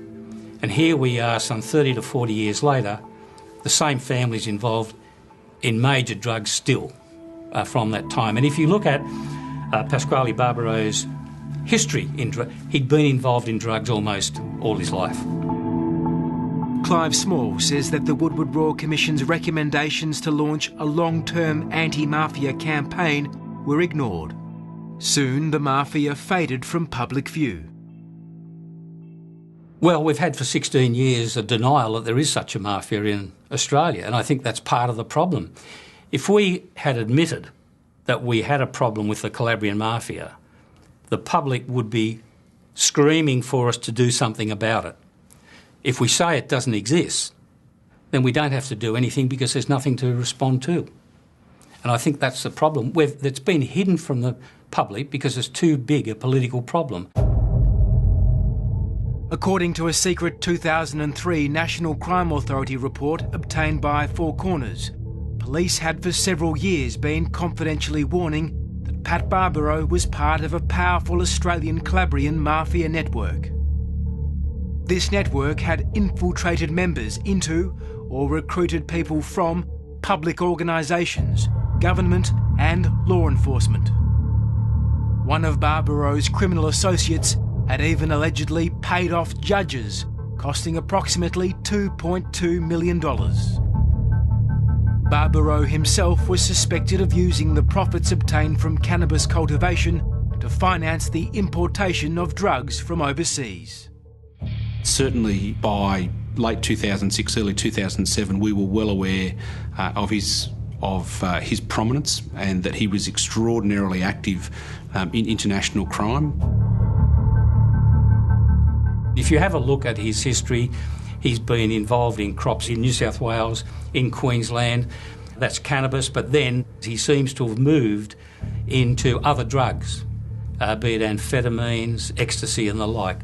And here we are some 30 to 40 years later, the same families involved in major drugs still from that time. And if you look at Pasquale Barbaro's history, he'd been involved in drugs almost all his life. Clive Small says that the Woodward Royal Commission's recommendations to launch a long-term anti-mafia campaign were ignored. Soon the mafia faded from public view. Well, we've had for 16 years a denial that there is such a mafia in Australia, and I think that's part of the problem. If we had admitted that we had a problem with the Calabrian mafia, the public would be screaming for us to do something about it. If we say it doesn't exist, then we don't have to do anything because there's nothing to respond to. And I think that's the problem that's been hidden from the public because it's too big a political problem. According to a secret 2003 National Crime Authority report obtained by Four Corners, police had for several years been confidentially warning that Pat Barbaro was part of a powerful Australian Calabrian mafia network. This network had infiltrated members into or recruited people from public organisations, government and law enforcement. One of Barbaro's criminal associates had even allegedly paid off judges, costing approximately $2.2 million. Barbaro himself was suspected of using the profits obtained from cannabis cultivation to finance the importation of drugs from overseas. Certainly by late 2006, early 2007, we were well aware of his prominence and that he was extraordinarily active in international crime. If you have a look at his history, he's been involved in crops in New South Wales, in Queensland, that's cannabis, but then he seems to have moved into other drugs, be it amphetamines, ecstasy and the like.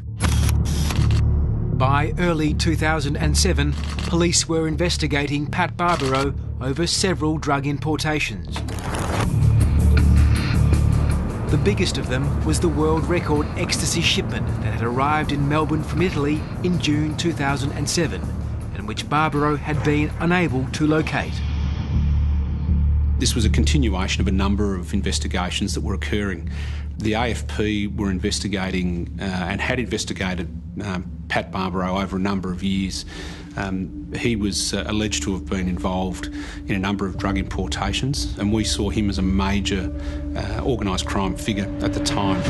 By early 2007, police were investigating Pat Barbaro over several drug importations. The biggest of them was the world record ecstasy shipment that had arrived in Melbourne from Italy in June 2007, and which Barbaro had been unable to locate. This was a continuation of a number of investigations that were occurring. The AFP were investigating and had investigated Pat Barbaro over a number of years. He was alleged to have been involved in a number of drug importations, and we saw him as a major organised crime figure at the time.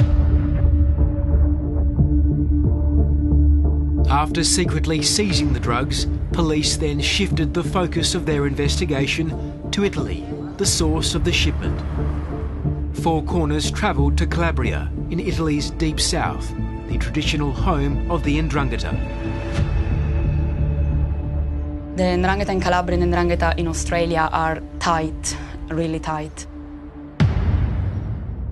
After secretly seizing the drugs, police then shifted the focus of their investigation to Italy, the source of the shipment. Four Corners travelled to Calabria, in Italy's deep south, the traditional home of the 'Ndrangheta. The 'Ndrangheta in Calabria and 'Ndrangheta in Australia are tight, really tight.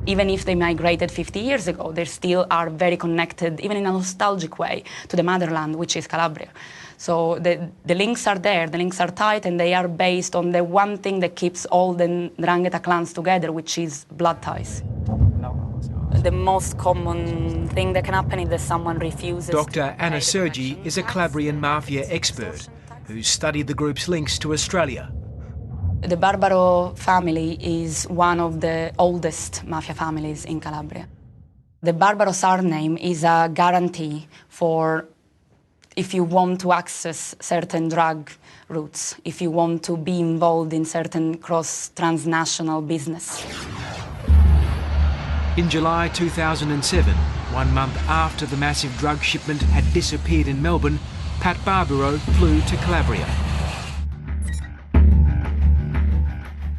Even if they migrated 50 years ago, they still are very connected, even in a nostalgic way, to the motherland, which is Calabria. So the links are there, the links are tight, and they are based on the one thing that keeps all the 'Ndrangheta clans together, which is blood ties. The most common thing that can happen is that someone refuses... Dr. Anna Sergi is a Calabrian mafia expert who's studied the group's links to Australia. The Barbaro family is one of the oldest mafia families in Calabria. The Barbaro surname is a guarantee for if you want to access certain drug routes, if you want to be involved in certain cross-transnational business. In July 2007, 1 month after the massive drug shipment had disappeared in Melbourne, Pat Barbaro flew to Calabria.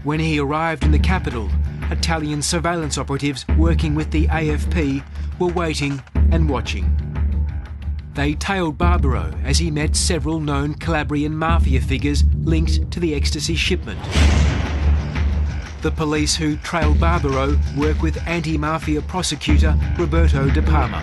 When he arrived in the capital, Italian surveillance operatives working with the AFP were waiting and watching. They tailed Barbaro as he met several known Calabrian mafia figures linked to the ecstasy shipment. The police who trailed Barbaro work with anti-mafia prosecutor Roberto De Palma.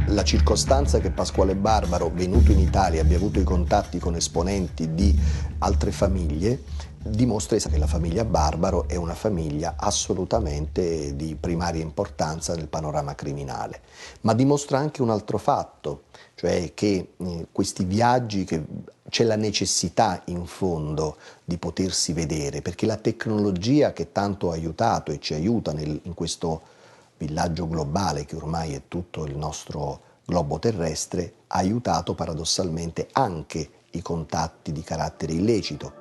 La circostanza che Pasquale Barbaro, venuto in Italia, abbia avuto i contatti con esponenti di altre famiglie, dimostra che la famiglia Barbaro è una famiglia assolutamente di primaria importanza nel panorama criminale, ma dimostra anche un altro fatto, cioè che questi viaggi, che c'è la necessità in fondo di potersi vedere, perché la tecnologia che tanto ha aiutato e ci aiuta in questo villaggio globale che ormai è tutto il nostro globo terrestre, ha aiutato paradossalmente anche i contatti di carattere illecito.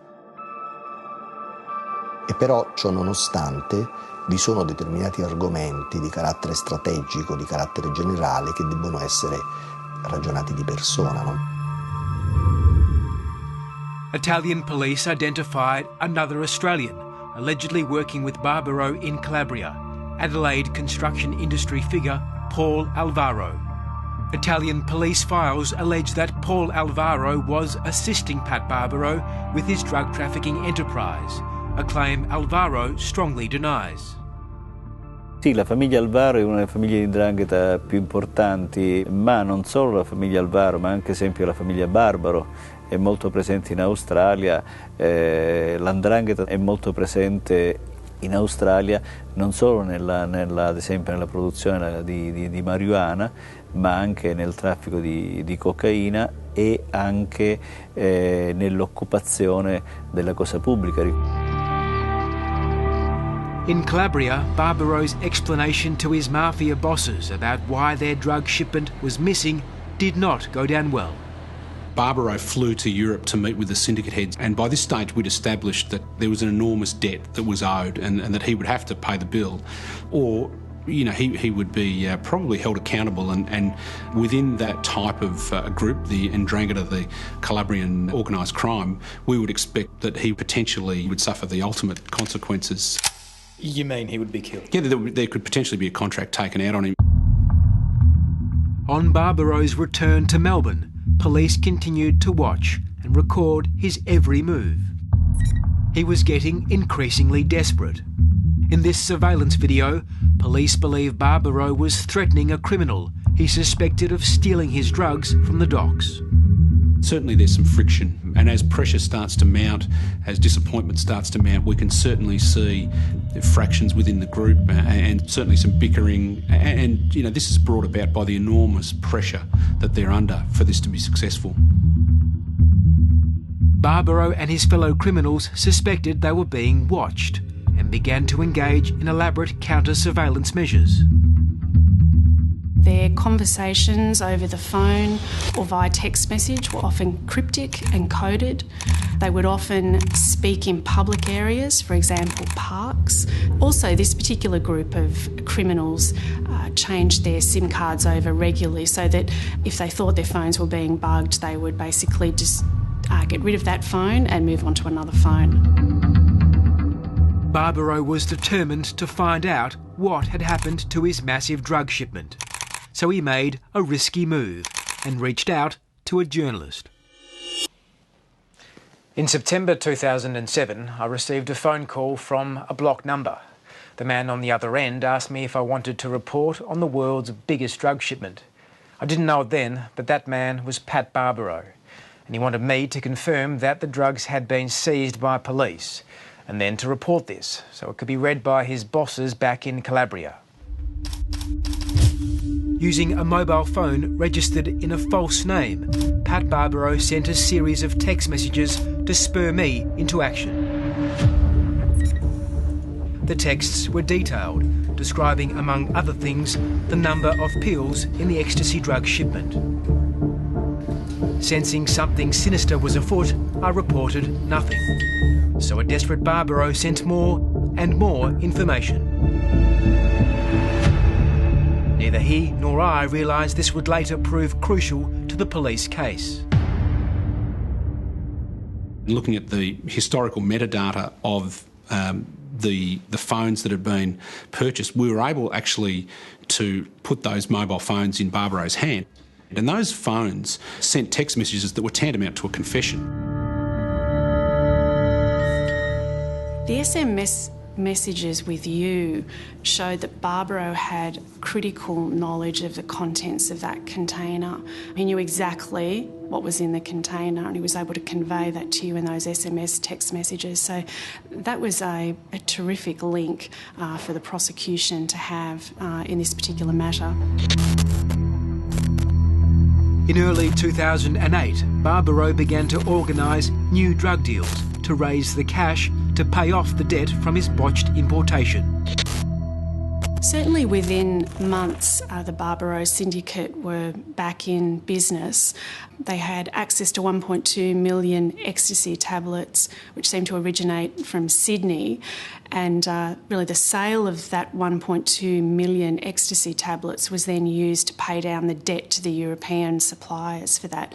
E però, ciò nonostante, vi sono determinati argomenti di carattere strategico, di carattere generale, che debbono essere ragionati di persona, no? Italian police identified another Australian, allegedly working with Barbaro in Calabria, Adelaide construction industry figure Paul Alvaro. Italian police files allege that Paul Alvaro was assisting Pat Barbaro with his drug trafficking enterprise, a claim Alvaro strongly denies. Sì, la famiglia Alvaro è una delle famiglie di 'Ndrangheta più importanti, ma non solo la famiglia Alvaro, ma anche esempio la famiglia Barbaro è molto presente in Australia, la 'Ndrangheta è molto presente in Australia non solo ad esempio nella produzione di marijuana, ma anche nel traffico di cocaina e anche nell'occupazione della cosa pubblica. In Calabria, Barbaro's explanation to his mafia bosses about why their drug shipment was missing did not go down well. Barbaro flew to Europe to meet with the syndicate heads, and by this stage we'd established that there was an enormous debt that was owed and that he would have to pay the bill, or he would be probably held accountable, and within that type of group, the Ndrangheta, the Calabrian organised crime, we would expect that he potentially would suffer the ultimate consequences. You mean he would be killed? Yeah, there could potentially be a contract taken out on him. On Barbaro's return to Melbourne, police continued to watch and record his every move. He was getting increasingly desperate. In this surveillance video, police believe Barbaro was threatening a criminal he suspected of stealing his drugs from the docks. Certainly there's some friction, and as pressure starts to mount, as disappointment starts to mount, we can certainly see fractions within the group and certainly some bickering, and this is brought about by the enormous pressure that they're under for this to be successful. Barbaro and his fellow criminals suspected they were being watched and began to engage in elaborate counter-surveillance measures. Their conversations over the phone or via text message were often cryptic and coded. They would often speak in public areas, for example, parks. Also, this particular group of criminals changed their SIM cards over regularly so that if they thought their phones were being bugged, they would basically just get rid of that phone and move on to another phone. Barbaro was determined to find out what had happened to his massive drug shipment. So he made a risky move and reached out to a journalist. In September 2007, I received a phone call from a blocked number. The man on the other end asked me if I wanted to report on the world's biggest drug shipment. I didn't know it then, but that man was Pat Barbaro, and he wanted me to confirm that the drugs had been seized by police, and then to report this so it could be read by his bosses back in Calabria. Using a mobile phone registered in a false name, Pat Barbaro sent a series of text messages to spur me into action. The texts were detailed, describing, among other things, the number of pills in the ecstasy drug shipment. Sensing something sinister was afoot, I reported nothing. So a desperate Barbaro sent more and more information. Neither he nor I realised this would later prove crucial to the police case. Looking at the historical metadata of the phones that had been purchased, we were able actually to put those mobile phones in Barbaro's hand. And those phones sent text messages that were tantamount to a confession. The SMS messages with you showed that Barbaro had critical knowledge of the contents of that container. He knew exactly what was in the container and he was able to convey that to you in those SMS text messages. So that was a terrific link for the prosecution to have in this particular matter. In early 2008, Barbaro began to organise new drug deals to raise the cash to pay off the debt from his botched importation. Certainly within months, the Barbaro syndicate were back in business. They had access to 1.2 million ecstasy tablets, which seemed to originate from Sydney. And really the sale of that 1.2 million ecstasy tablets was then used to pay down the debt to the European suppliers for that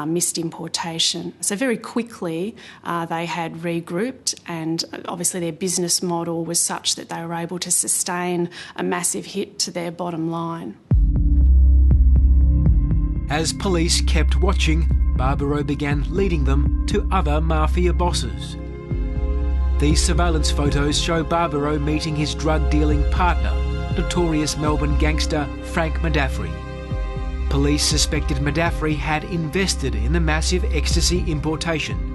missed importation. So very quickly they had regrouped, and obviously their business model was such that they were able to sustain a massive hit to their bottom line. As police kept watching, Barbaro began leading them to other mafia bosses. These surveillance photos show Barbaro meeting his drug-dealing partner, notorious Melbourne gangster Frank Medafri. Police suspected Medafri had invested in the massive ecstasy importation.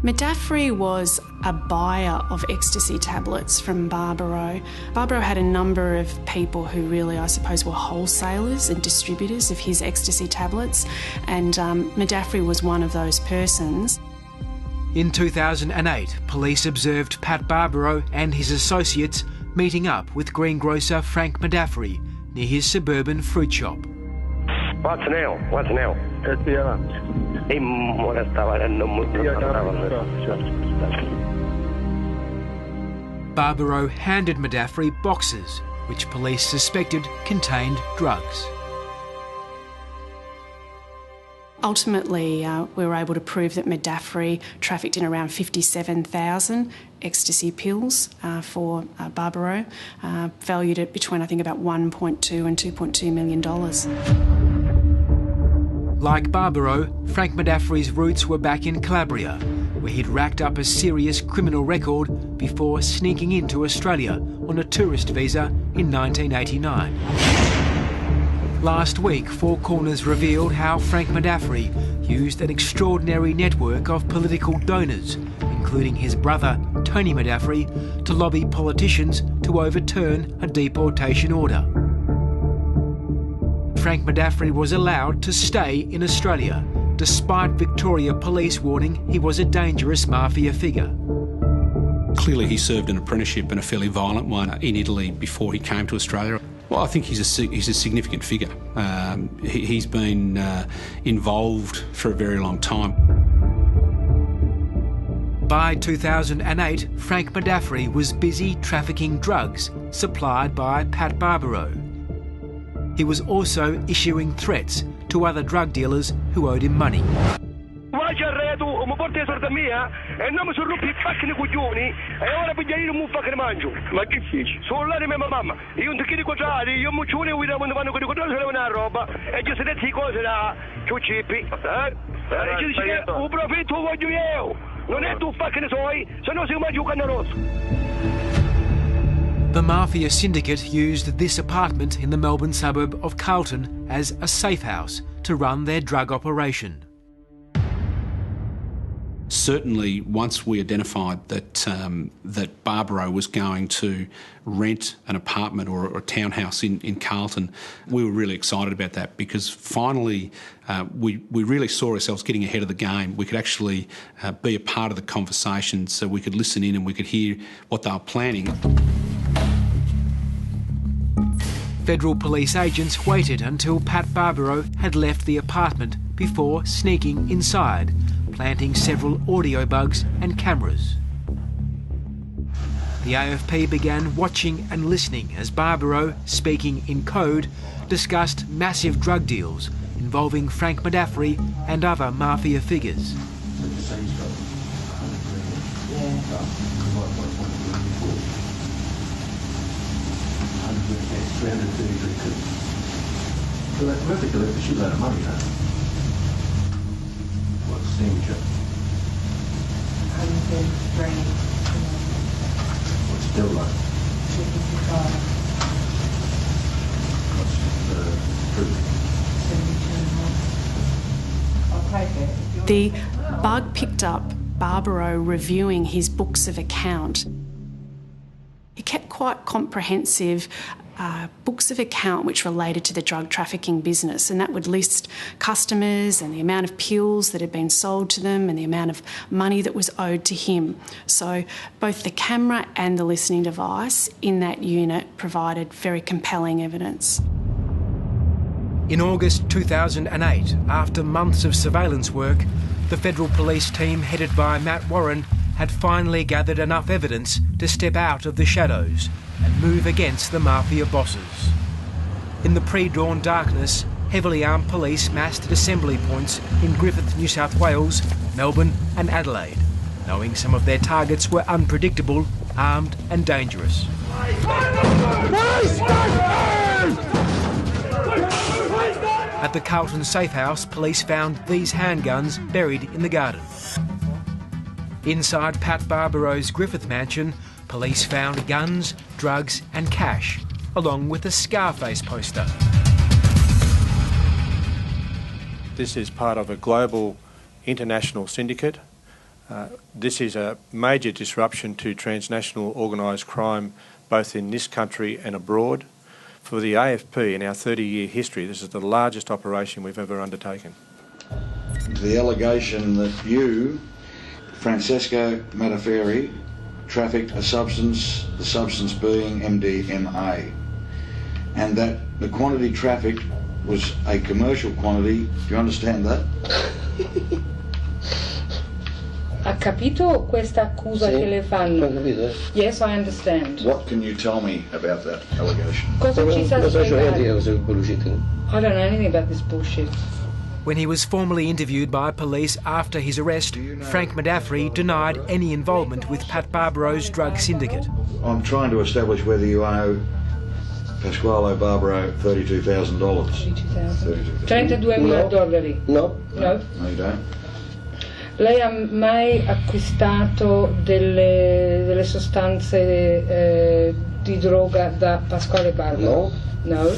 Medafri was a buyer of ecstasy tablets from Barbaro. Barbaro had a number of people who really, I suppose, were wholesalers and distributors of his ecstasy tablets, and Medafri was one of those persons. In 2008, police observed Pat Barbaro and his associates meeting up with greengrocer Frank Medafri near his suburban fruit shop. What's now? What's now? Barbaro handed Medafri boxes, which police suspected contained drugs. Ultimately, we were able to prove that Medafri trafficked in around 57,000 ecstasy pills for Barbaro, valued at between, I think, about $1.2 and $2.2 million. Like Barbaro, Frank Medafri's roots were back in Calabria, where he'd racked up a serious criminal record before sneaking into Australia on a tourist visa in 1989. Last week, Four Corners revealed how Frank Medafri used an extraordinary network of political donors, including his brother, Tony Medafri, to lobby politicians to overturn a deportation order. Frank Medafri was allowed to stay in Australia, despite Victoria Police warning he was a dangerous mafia figure. Clearly he served an apprenticeship, and a fairly violent one, in Italy before he came to Australia. Well, I think he's a significant figure. He's been involved for a very long time. By 2008, Frank Medafri was busy trafficking drugs supplied by Pat Barbaro. He was also issuing threats to other drug dealers who owed him money. Vai Cerreto, mi porti i soldi mia e non mi sono rotto i pacchi coglioni e ora pigliare un che ne mangio. Ma che feci? Sono là di mia mamma. Io non ti chiedo contrari, io mi ciuno e quando vanno con i controlli se una roba e già se ne cose da ciuccipi. E ci dice che un profitto voglio io. Non è tu che ne sai, se no si mangia un canno rosso. The mafia syndicate used this apartment in the Melbourne suburb of Carlton as a safe house to run their drug operation. Certainly, once we identified that Barbaro was going to rent an apartment or a townhouse in Carlton, we were really excited about that, because finally we really saw ourselves getting ahead of the game. We could actually be a part of the conversation, so we could listen in and we could hear what they were planning. Federal police agents waited until Pat Barbaro had left the apartment before sneaking inside, planting several audio bugs and cameras. The AFP began watching and listening as Barbaro, speaking in code, discussed massive drug deals involving Frank Medafri and other mafia figures. So that must have collected a shitload of money, huh? What's the signature? What's still like? What's the proof? The bug picked up Barbaro reviewing his books of account. He kept quite comprehensive books of account which related to the drug trafficking business, and that would list customers and the amount of pills that had been sold to them and the amount of money that was owed to him. So both the camera and the listening device in that unit provided very compelling evidence. In August 2008, after months of surveillance work, the federal police team headed by Matt Warren had finally gathered enough evidence to step out of the shadows and move against the mafia bosses. In the pre-dawn darkness, heavily armed police massed at assembly points in Griffith, New South Wales, Melbourne and Adelaide, knowing some of their targets were unpredictable, armed and dangerous. At the Carlton safe house, police found these handguns buried in the garden. Inside Pat Barbaro's Griffith mansion, police found guns, drugs and cash, along with a Scarface poster. This is part of a global international syndicate. This is a major disruption to transnational organised crime, both in this country and abroad. For the AFP, in our 30-year history, this is the largest operation we've ever undertaken. The allegation that you, Francesco Medafri, trafficked a substance, the substance being MDMA, and that the quantity trafficked was a commercial quantity. Do you understand that? Ha capito questa accusa che le fanno? Yes, I understand. What can you tell me about that allegation? Cosa ci sa spiegare? I don't know anything about this bullshit. When he was formally interviewed by police after his arrest, Frank Medafri denied any involvement with Pat Barbaro's drug syndicate. I'm trying to establish whether you owe Pasquale Barbaro $32,000. $32,000. No. No. No, you don't. Lei ha mai acquistato delle sostanze di droga da Pasquale Barbaro? No. No.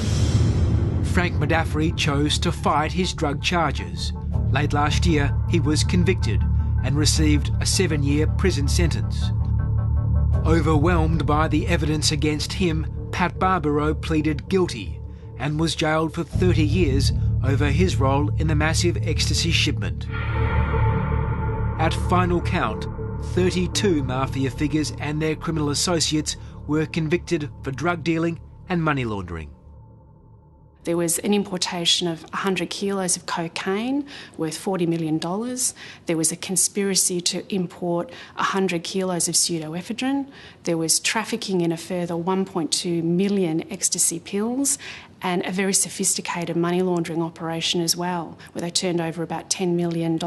Frank Medafri chose to fight his drug charges. Late last year, he was convicted and received a 7-year prison sentence. Overwhelmed by the evidence against him, Pat Barbaro pleaded guilty and was jailed for 30 years over his role in the massive ecstasy shipment. At final count, 32 mafia figures and their criminal associates were convicted for drug dealing and money laundering. There was an importation of 100 kilos of cocaine worth $40 million. There was a conspiracy to import 100 kilos of pseudoephedrine. There was trafficking in a further 1.2 million ecstasy pills, and a very sophisticated money laundering operation as well, where they turned over about $10 million.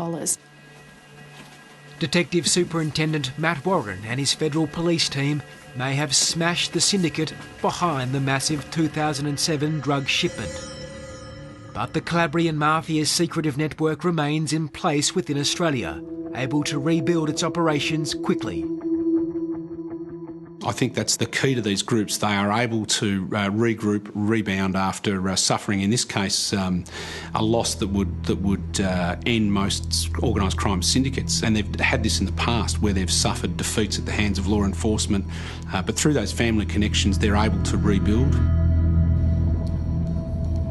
Detective Superintendent Matt Warren and his federal police team may have smashed the syndicate behind the massive 2007 drug shipment. But the Calabrian mafia's secretive network remains in place within Australia, able to rebuild its operations quickly. I think that's the key to these groups. They are able to regroup, rebound after suffering, in this case, a loss that would end most organised crime syndicates. And they've had this in the past where they've suffered defeats at the hands of law enforcement. But through those family connections, they're able to rebuild.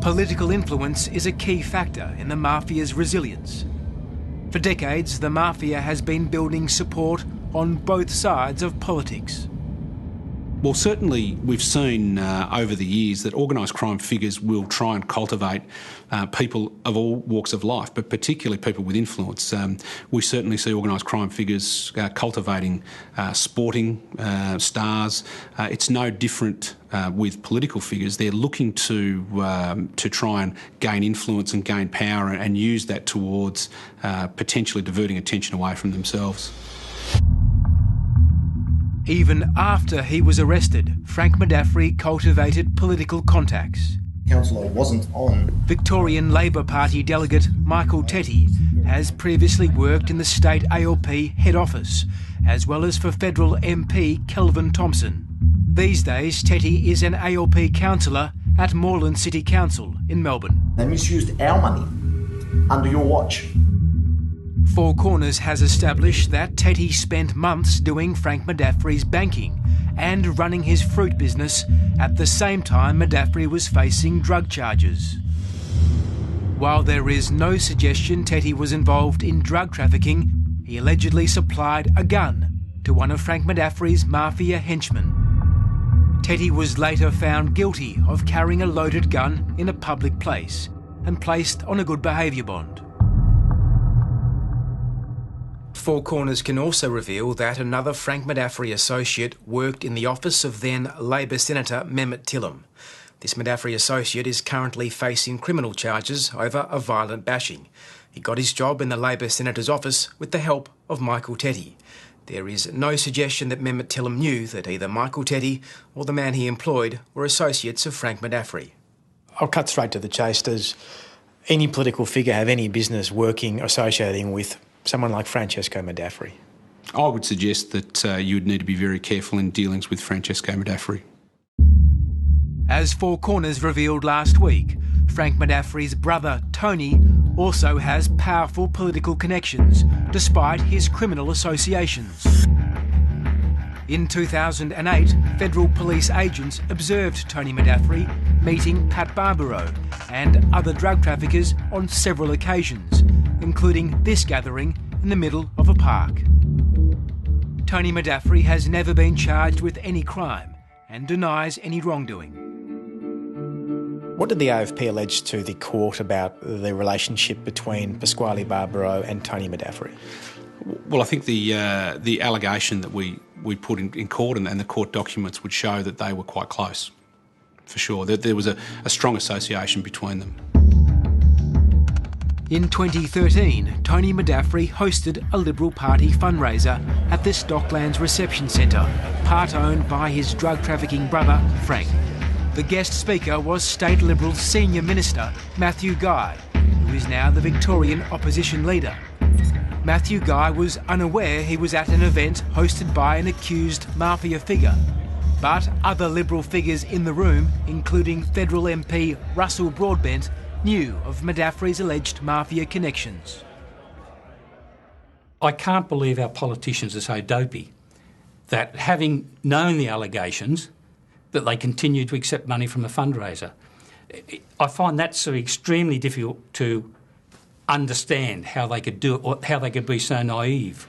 Political influence is a key factor in the mafia's resilience. For decades, the mafia has been building support on both sides of politics. Well, certainly we've seen over the years that organised crime figures will try and cultivate people of all walks of life, but particularly people with influence. We certainly see organised crime figures cultivating sporting stars. It's no different with political figures. They're looking to try and gain influence and gain power and use that towards potentially diverting attention away from themselves. Even after he was arrested, Frank Medafri cultivated political contacts. Councillor wasn't on. Victorian Labor Party delegate Michael Tetty has previously worked in the state ALP head office, as well as for federal MP Kelvin Thompson. These days, Tetty is an ALP councillor at Moreland City Council in Melbourne. They misused our money under your watch. Four Corners has established that Tetty spent months doing Frank Medafri's banking and running his fruit business at the same time Medafri was facing drug charges. While there is no suggestion Tetty was involved in drug trafficking, he allegedly supplied a gun to one of Frank Medafri's mafia henchmen. Tetty was later found guilty of carrying a loaded gun in a public place and placed on a good behaviour bond. Four Corners can also reveal that another Frank Medafri associate worked in the office of then Labor Senator Mehmet Tillam. This Medafri associate is currently facing criminal charges over a violent bashing. He got his job in the Labor Senator's office with the help of Michael Tetty. There is no suggestion that Mehmet Tillam knew that either Michael Tetty or the man he employed were associates of Frank Medafri. I'll cut straight to the chase. Does any political figure have any business working, associating with someone like Francesco Medafri? I would suggest that you would need to be very careful in dealings with Francesco Medafri. As Four Corners revealed last week, Frank Medafri's brother Tony also has powerful political connections, despite his criminal associations. In 2008, federal police agents observed Tony Medafri meeting Pat Barbaro and other drug traffickers on several occasions, including this gathering in the middle of a park. Tony Medafri has never been charged with any crime and denies any wrongdoing. What did the AFP allege to the court about the relationship between Pasquale Barbaro and Tony Medafri? Well, I think the allegation that we put in court and the court documents would show that they were quite close, for sure. That there was a strong association between them. In 2013, Tony Medafri hosted a Liberal Party fundraiser at the Stocklands Reception Centre, part owned by his drug trafficking brother, Frank. The guest speaker was State Liberal Senior Minister Matthew Guy, who is now the Victorian opposition leader. Matthew Guy was unaware he was at an event hosted by an accused mafia figure, but other Liberal figures in the room, including federal MP Russell Broadbent, knew of Medafri's alleged mafia connections. I can't believe our politicians are so dopey that, having known the allegations, that they continue to accept money from a fundraiser. I find that so extremely difficult to understand how they could do it, or how they could be so naive.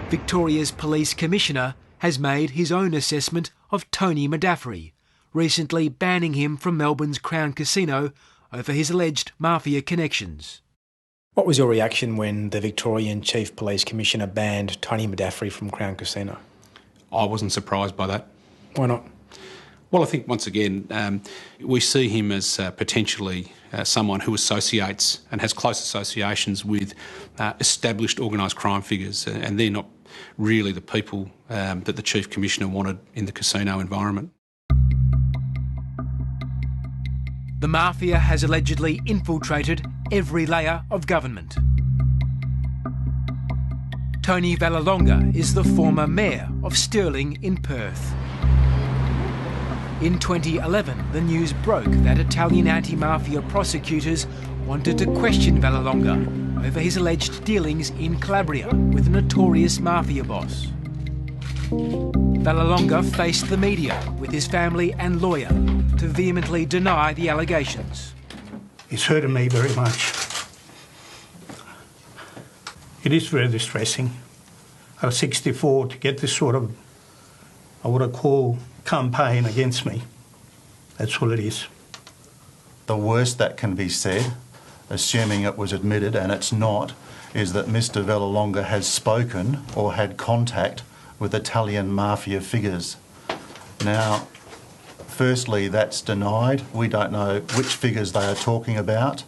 Victoria's Police Commissioner has made his own assessment of Tony Medafri, recently banning him from Melbourne's Crown Casino over his alleged mafia connections. What was your reaction when the Victorian Chief Police Commissioner banned Tony Medafri from Crown Casino? I wasn't surprised by that. Why not? Well, I think once again, we see him as potentially someone who associates and has close associations with established organised crime figures, and they're not really the people that the Chief Commissioner wanted in the casino environment. The mafia has allegedly infiltrated every layer of government. Tony Vallelonga is the former mayor of Stirling in Perth. In 2011, the news broke that Italian anti-mafia prosecutors wanted to question Vallelonga over his alleged dealings in Calabria with a notorious mafia boss. Vallelonga faced the media with his family and lawyer to vehemently deny the allegations. It's hurting me very much. It is very distressing. I was 64 to get this sort of, I would call, campaign against me. That's all it is. The worst that can be said, assuming it was admitted, and it's not, is that Mr. Vallelonga has spoken or had contact with Italian mafia figures. Now, firstly, that's denied. We don't know which figures they are talking about.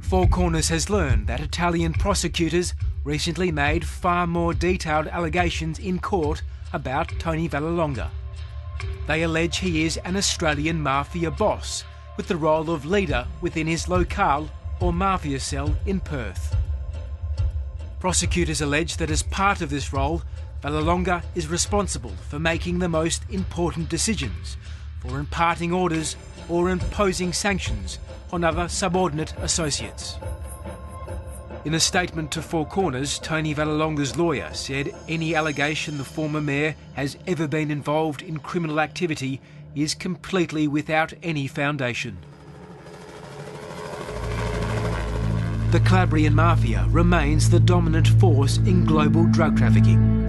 Four Corners has learned that Italian prosecutors recently made far more detailed allegations in court about Tony Vallelonga. They allege he is an Australian mafia boss with the role of leader within his locale or mafia cell in Perth. Prosecutors allege that as part of this role, Vallelonga is responsible for making the most important decisions, for imparting orders or imposing sanctions on other subordinate associates. In a statement to Four Corners, Tony Vallelonga's lawyer said any allegation the former mayor has ever been involved in criminal activity is completely without any foundation. The Calabrian mafia remains the dominant force in global drug trafficking.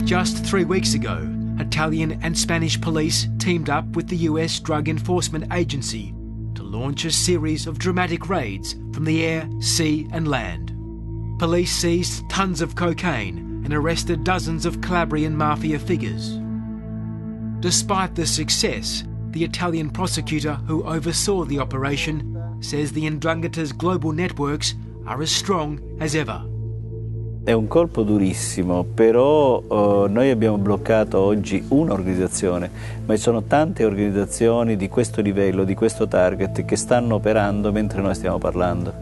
Just 3 weeks ago, Italian and Spanish police teamed up with the US Drug Enforcement Agency to launch a series of dramatic raids from the air, sea and land. Police seized tons of cocaine and arrested dozens of Calabrian mafia figures. Despite the success, the Italian prosecutor who oversaw the operation says the 'Ndrangheta's global networks are as strong as ever. È un colpo durissimo, però noi abbiamo bloccato oggi un'organizzazione, ma ci sono tante organizzazioni di questo livello, di questo target, che stanno operando mentre noi stiamo parlando.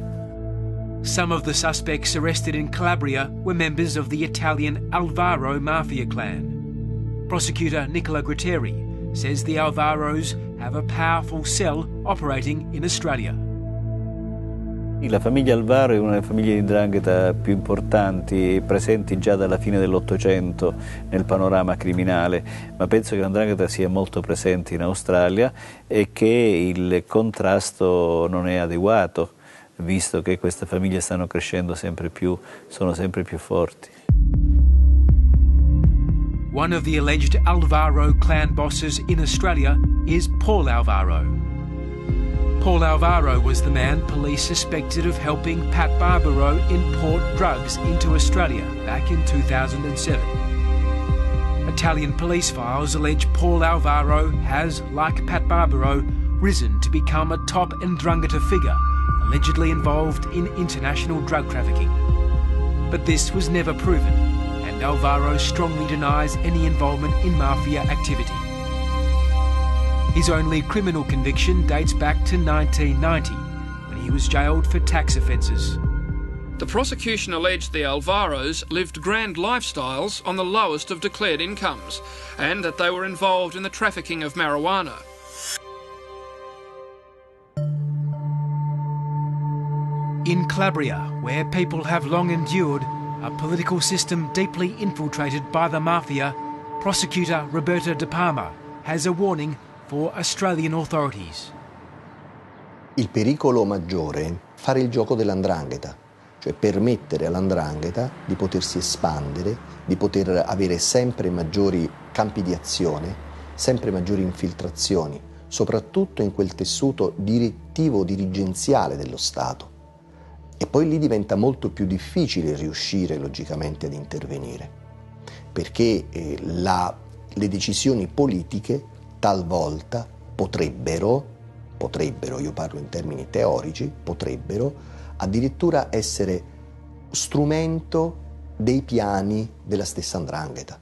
Some of the suspects arrested in Calabria were members of the Italian Alvaro mafia clan. Prosecutor Nicola Gratteri says the Alvaros have a powerful cell operating in Australia. La famiglia Alvaro è una delle famiglie di 'Ndrangheta più importanti, presenti già dalla fine dell'Ottocento nel panorama criminale, ma penso che la 'Ndrangheta sia molto presente in Australia e che il contrasto non è adeguato, visto che queste famiglie stanno crescendo sempre più, sono sempre più forti. One of the alleged Alvaro clan bosses in Australia is Paul Alvaro. Paul Alvaro was the man police suspected of helping Pat Barbaro import drugs into Australia back in 2007. Italian police files allege Paul Alvaro has, like Pat Barbaro, risen to become a top 'Ndrangheta figure, allegedly involved in international drug trafficking. But this was never proven, and Alvaro strongly denies any involvement in mafia activity. His only criminal conviction dates back to 1990, when he was jailed for tax offences. The prosecution alleged the Alvaros lived grand lifestyles on the lowest of declared incomes, and that they were involved in the trafficking of marijuana. In Calabria, where people have long endured a political system deeply infiltrated by the mafia, prosecutor Roberta De Palma has a warning for Australian authorities. Il pericolo maggiore è fare il gioco dell''ndrangheta, cioè permettere all''ndrangheta di potersi espandere, di poter avere sempre maggiori campi di azione, sempre maggiori infiltrazioni, soprattutto in quel tessuto direttivo dirigenziale dello Stato. E poi lì diventa molto più difficile riuscire logicamente ad intervenire, perché le decisioni politiche talvolta potrebbero, io parlo in termini teorici, potrebbero addirittura essere strumento dei piani della stessa 'ndrangheta.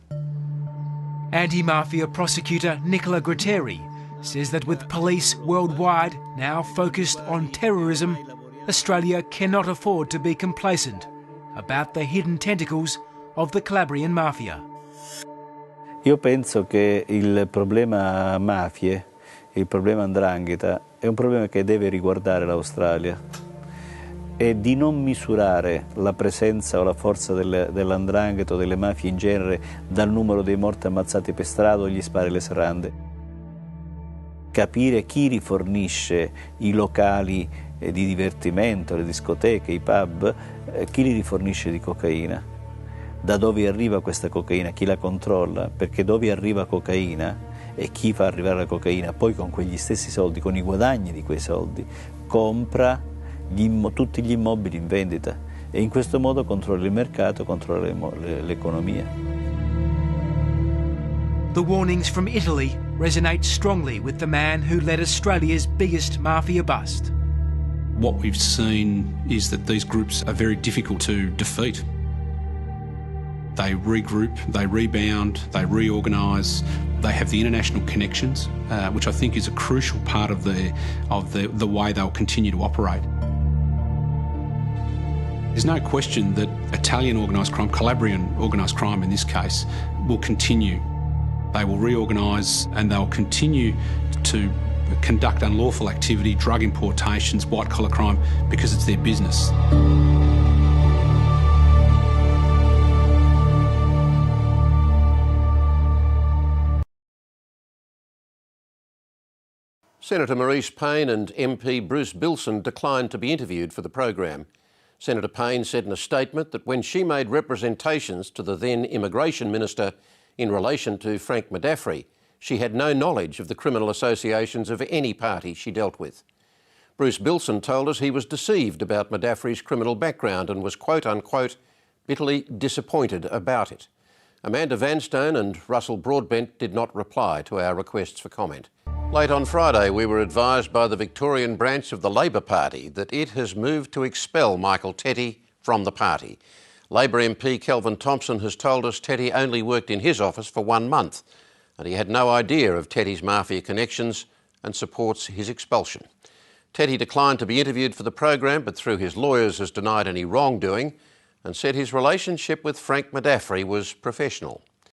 Anti-mafia prosecutor Nicola Gratteri says that with police worldwide now focused on terrorism, Australia cannot afford to be complacent about the hidden tentacles of the Calabrian mafia. Io penso che il problema mafie, il problema 'ndrangheta, è un problema che deve riguardare l'Australia e di non misurare la presenza o la forza dell''ndrangheta o delle mafie in genere dal numero dei morti ammazzati per strada o gli spari e le serrande. Capire chi rifornisce i locali di divertimento, le discoteche, i pub, chi li rifornisce di cocaina, da dove arriva questa cocaina, chi la controlla, perché dove arriva cocaina e chi fa arrivare la cocaina poi con quegli stessi soldi, con i guadagni di quei soldi, compra tutti gli immobili in vendita e in questo modo controlla il mercato, controlla l'economia. The warnings from Italy resonate strongly with the man who led Australia's biggest mafia bust. What we've seen is that these groups are very difficult to defeat. They regroup, they rebound, they reorganise, they have the international connections, which I think is a crucial part of the way they'll continue to operate. There's no question that Italian organised crime, Calabrian organised crime in this case, will continue. They will reorganise and they'll continue to conduct unlawful activity, drug importations, white-collar crime, because it's their business. Senator Maurice Payne and MP Bruce Bilson declined to be interviewed for the program. Senator Payne said in a statement that when she made representations to the then Immigration Minister in relation to Frank Medafri, she had no knowledge of the criminal associations of any party she dealt with. Bruce Bilson told us he was deceived about Medafri's criminal background and was quote-unquote bitterly disappointed about it. Amanda Vanstone and Russell Broadbent did not reply to our requests for comment. Late on Friday, we were advised by the Victorian branch of the Labor Party that it has moved to expel Michael Tetty from the party. Labor MP Kelvin Thompson has told us Tetty only worked in his office for 1 month and he had no idea of Tetty's mafia connections and supports his expulsion. Tetty declined to be interviewed for the program, but through his lawyers has denied any wrongdoing and said his relationship with Frank Medafri was professional.